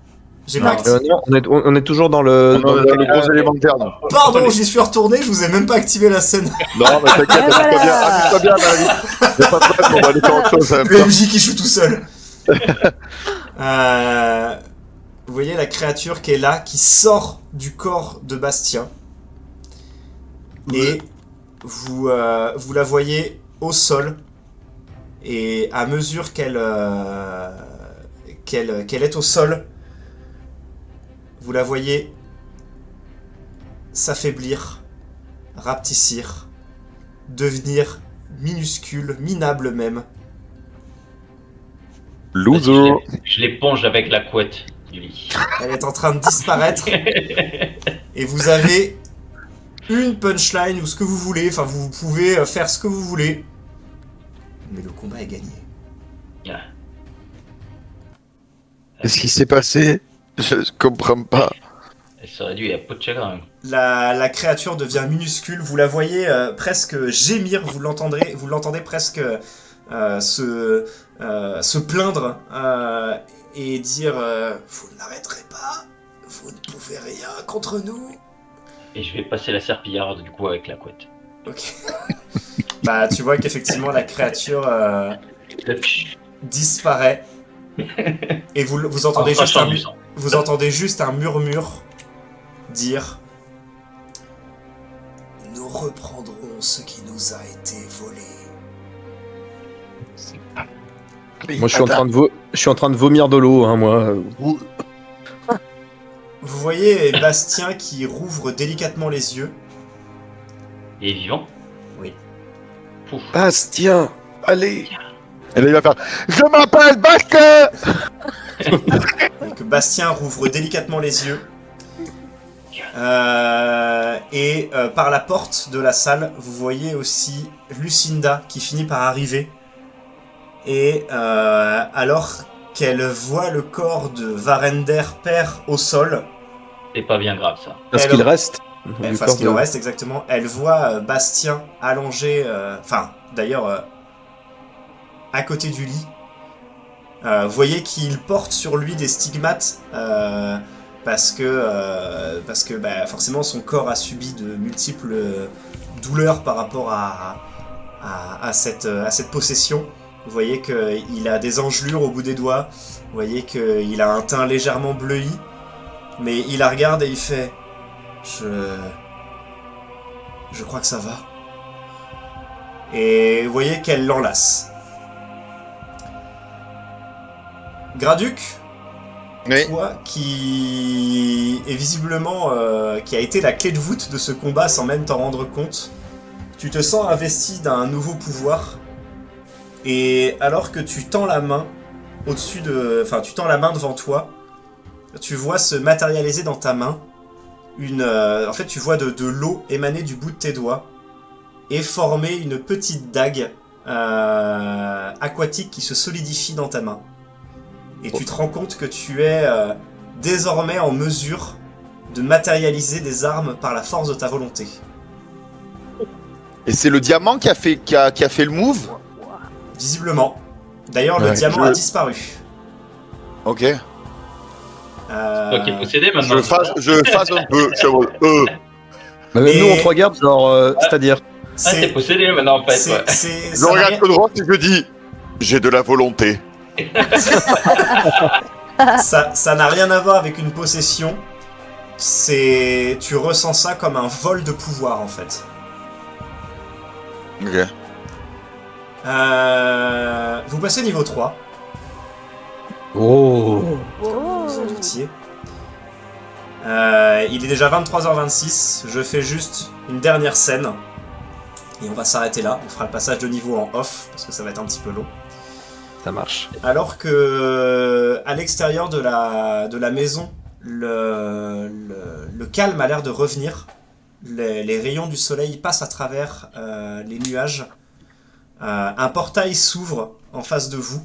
J'ai Non. pas... Non, on est toujours dans le. On a les gros élémentaires, non. Pardon, j'y suis retourné, je vous ai même pas activé la scène. Non, mais t'inquiète, Ah, amuse-toi bien, Marie. Y'a pas de problème, on va aller faire autre chose. en même Le temps. MJ qui joue tout seul. Vous voyez la créature qui est là, qui sort du corps de Bastien. Et vous la voyez au sol. Et à mesure qu'elle est au sol, vous la voyez s'affaiblir, rapetissir, devenir minuscule, minable même. Loser. Je l'éponge avec la couette du lit. Elle est en train de disparaître. Et vous avez une punchline ou ce que vous voulez. Enfin, vous pouvez faire ce que vous voulez. Mais le combat est gagné. Qu'est-ce qui s'est passé? Je comprends pas. Elle se réduit à peau de chagrin. La créature devient minuscule. Vous la voyez presque gémir. Vous l'entendez presque se plaindre et dire vous ne l'arrêterez pas. Vous ne pouvez rien contre nous. Et je vais passer la serpillarde du coup avec la couette. Ok. Bah, tu vois qu'effectivement la créature disparaît. Et vous entendez juste un murmure dire nous reprendrons ce qui nous a été volé. Moi, je suis en train de vomir de l'eau, hein, moi. Vous voyez Bastien qui rouvre délicatement les yeux. Il est vivant? Oui. Pouf. Bastien, allez. Et là, il va faire Je m'appelle Bastien. Donc Bastien rouvre délicatement les yeux. Par la porte de la salle, vous voyez aussi Lucinda qui finit par arriver. Et alors qu'elle voit le corps de Varender père au sol, C'est pas bien grave ça. Parce Elle- qu'il reste. enfin ce qu'il en reste exactement, elle voit Bastien allongé, à côté du lit. Vous voyez qu'il porte sur lui des stigmates parce que forcément son corps a subi de multiples douleurs par rapport à cette possession. Vous voyez qu'il a des engelures au bout des doigts, vous voyez qu'il a un teint légèrement bleui, mais il la regarde et il fait Je crois que ça va. Et vous voyez qu'elle l'enlace. Graduc, Oui. toi qui est visiblement qui a été la clé de voûte de ce combat sans même t'en rendre compte, tu te sens investi d'un nouveau pouvoir. Et alors que tu tends la main tu tends la main devant toi, tu vois se matérialiser dans ta main tu vois de l'eau émaner du bout de tes doigts et former une petite dague aquatique qui se solidifie dans ta main. Et tu te rends compte que tu es désormais en mesure de matérialiser des armes par la force de ta volonté. Et c'est le diamant qui a fait le move. Visiblement. D'ailleurs, le Ouais, diamant a disparu. Ok. Toi qui es possédé maintenant. Je phase un peu. Je suis en mode, Bah, même Et- nous, on te regarde, genre, c'est-à-dire. Ah, t'es possédé maintenant en fait. c'est- Ouais. c'est- Je ça n'a regarde rien- Claude Ross et je dis j'ai de la volonté. ça n'a rien à voir avec une possession. Tu ressens ça comme un vol de pouvoir en fait. Ok. Vous passez niveau 3, Oh. vous en doutiez. Il est déjà 23h26, je fais juste une dernière scène. Et on va s'arrêter là, on fera le passage de niveau en off, parce que ça va être un petit peu long. Ça marche. Alors que à l'extérieur de la maison, le calme a l'air de revenir. Les rayons du soleil passent à travers les nuages. Un portail s'ouvre en face de vous.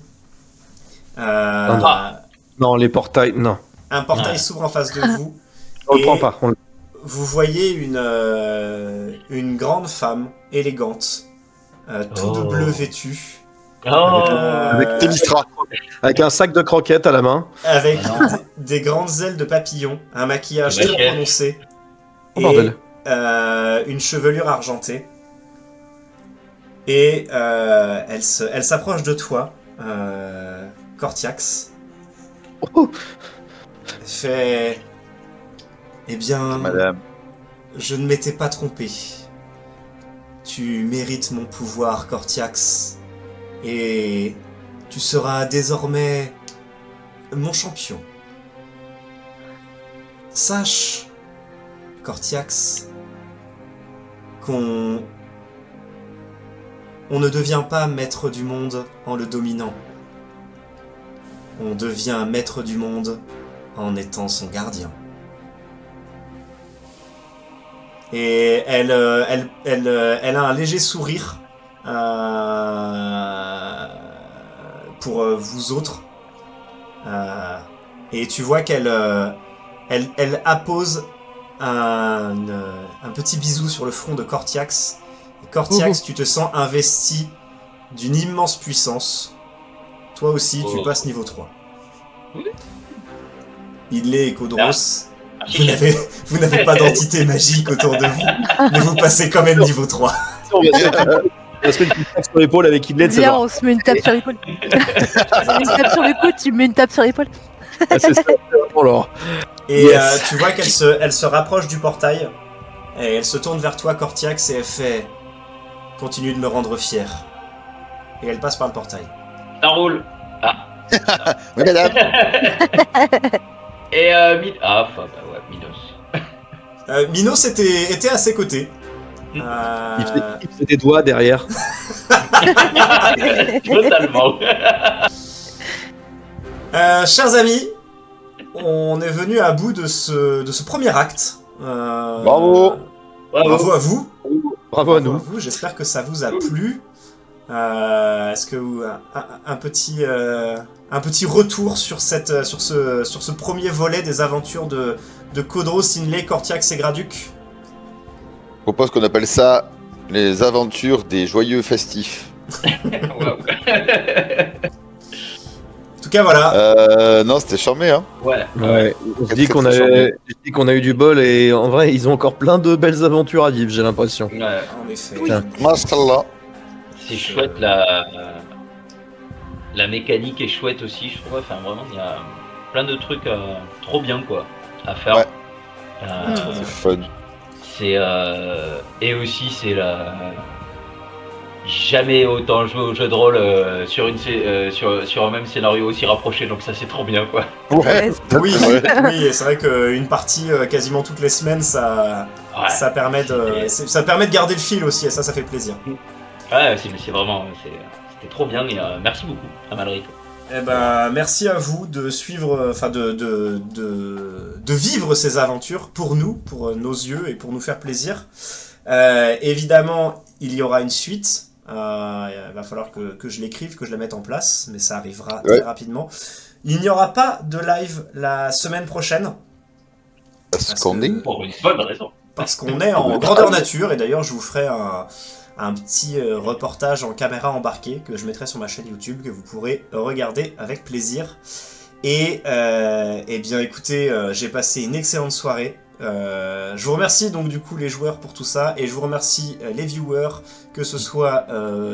Non, les portails, non. Un portail Ouais. s'ouvre en face de vous. On le Et prend pas. vous voyez une grande femme élégante, tout de Oh. bleu vêtue. Oh. Avec Témistra. Avec un sac de croquettes à la main. Avec Ah non. des grandes ailes de papillon, un maquillage Ok. très prononcé Oh bordel. une chevelure argentée. Et elle s'approche de toi, Cortiax. Oh. Elle fait... Eh bien, Madame. je ne m'étais pas trompé. Tu mérites mon pouvoir, Cortiax. Et tu seras désormais mon champion. Sache, Cortiax, qu'on ne devient pas maître du monde en le dominant. On devient maître du monde en étant son gardien. Et elle a un léger sourire pour vous autres. Et tu vois qu'elle elle appose un petit bisou sur le front de Cortiax. Et Cortiax, tu te sens investi d'une immense puissance. Toi aussi, tu Oh. passes niveau 3. Oui. Idlé et Kodros, Archi chef. vous n'avez pas d'entité magique autour de vous, mais vous passez quand même niveau 3. On va se mettre une tape sur l'épaule avec Idled, c'est Viens, bon. on se met une tape sur l'épaule. On met une tape sur le coude, tu me mets une tape sur l'épaule. Ah, c'est ça. Bon, alors. Et Yes. tu vois qu'elle elle se rapproche du portail. Et elle se tourne vers toi, Cortiax, et elle fait « Continue de me rendre fier. » Et elle passe par le portail. Ça roule. Oui, madame. Et Ah, enfin, bah ouais, Minos. Minos était à ses côtés. Il fait des doigts derrière. Totalement. Chers amis, on est venu à bout de ce premier acte. Bravo. Bravo à vous. Bravo à nous. J'espère que ça vous a plu. Est-ce que un petit retour sur ce premier volet des aventures de Caudreau, Sinley, Cortiax et Graduc? Je propose qu'on appelle ça les aventures des joyeux festifs. Wow. En tout cas, voilà. Non, c'était charmé, hein. Ouais. Ouais, on se dit Très, qu'on très a eu du bol et en vrai, ils ont encore plein de belles aventures à vivre, j'ai l'impression. Ouais. En effet. Putain. Mashallah. C'est chouette, la mécanique est chouette aussi, je trouve. Enfin, vraiment, il y a plein de trucs trop bien, quoi, à faire. Ouais. Euh, C'est fun. Et aussi, c'est jamais autant joué au jeu de rôle sur un même scénario aussi rapproché, donc ça c'est trop bien, quoi. Ouais. Oui, Ouais. oui, et c'est vrai qu'une partie quasiment toutes les semaines, ça permet de garder le fil aussi, et ça fait plaisir. Ouais, c'est vraiment, c'était trop bien, et merci beaucoup à Mallory. Eh ben, merci à vous de suivre, enfin de vivre ces aventures pour nous, pour nos yeux et pour nous faire plaisir. Évidemment, il y aura une suite. Il va falloir que je l'écrive, que je la mette en place, mais ça arrivera très rapidement. Il n'y aura pas de live la semaine prochaine. Parce qu'on est. Pour une bonne raison. Parce qu'on est en grandeur nature, et d'ailleurs je vous ferai un petit reportage en caméra embarquée que je mettrai sur ma chaîne YouTube, que vous pourrez regarder avec plaisir. Et eh bien écoutez, j'ai passé une excellente soirée. Je vous remercie donc du coup les joueurs pour tout ça, et je vous remercie les viewers, que ce soit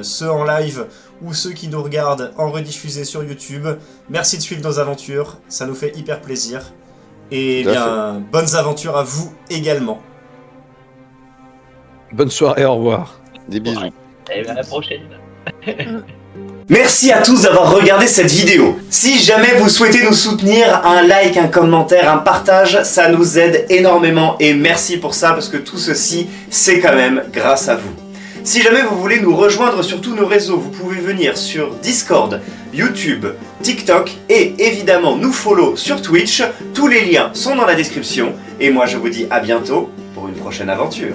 ceux en live ou ceux qui nous regardent en rediffusé sur YouTube. Merci de suivre nos aventures, ça nous fait hyper plaisir. Et Tout à bien, bonnes aventures à vous également. Bonne soirée, au revoir. Des bisous. Et à la prochaine. Merci à tous d'avoir regardé cette vidéo. Si jamais vous souhaitez nous soutenir, un like, un commentaire, un partage, ça nous aide énormément, et merci pour ça, parce que tout ceci, c'est quand même grâce à vous. Si jamais vous voulez nous rejoindre sur tous nos réseaux, vous pouvez venir sur Discord, YouTube, TikTok, et évidemment nous follow sur Twitch. Tous les liens sont dans la description, et moi je vous dis à bientôt pour une prochaine aventure.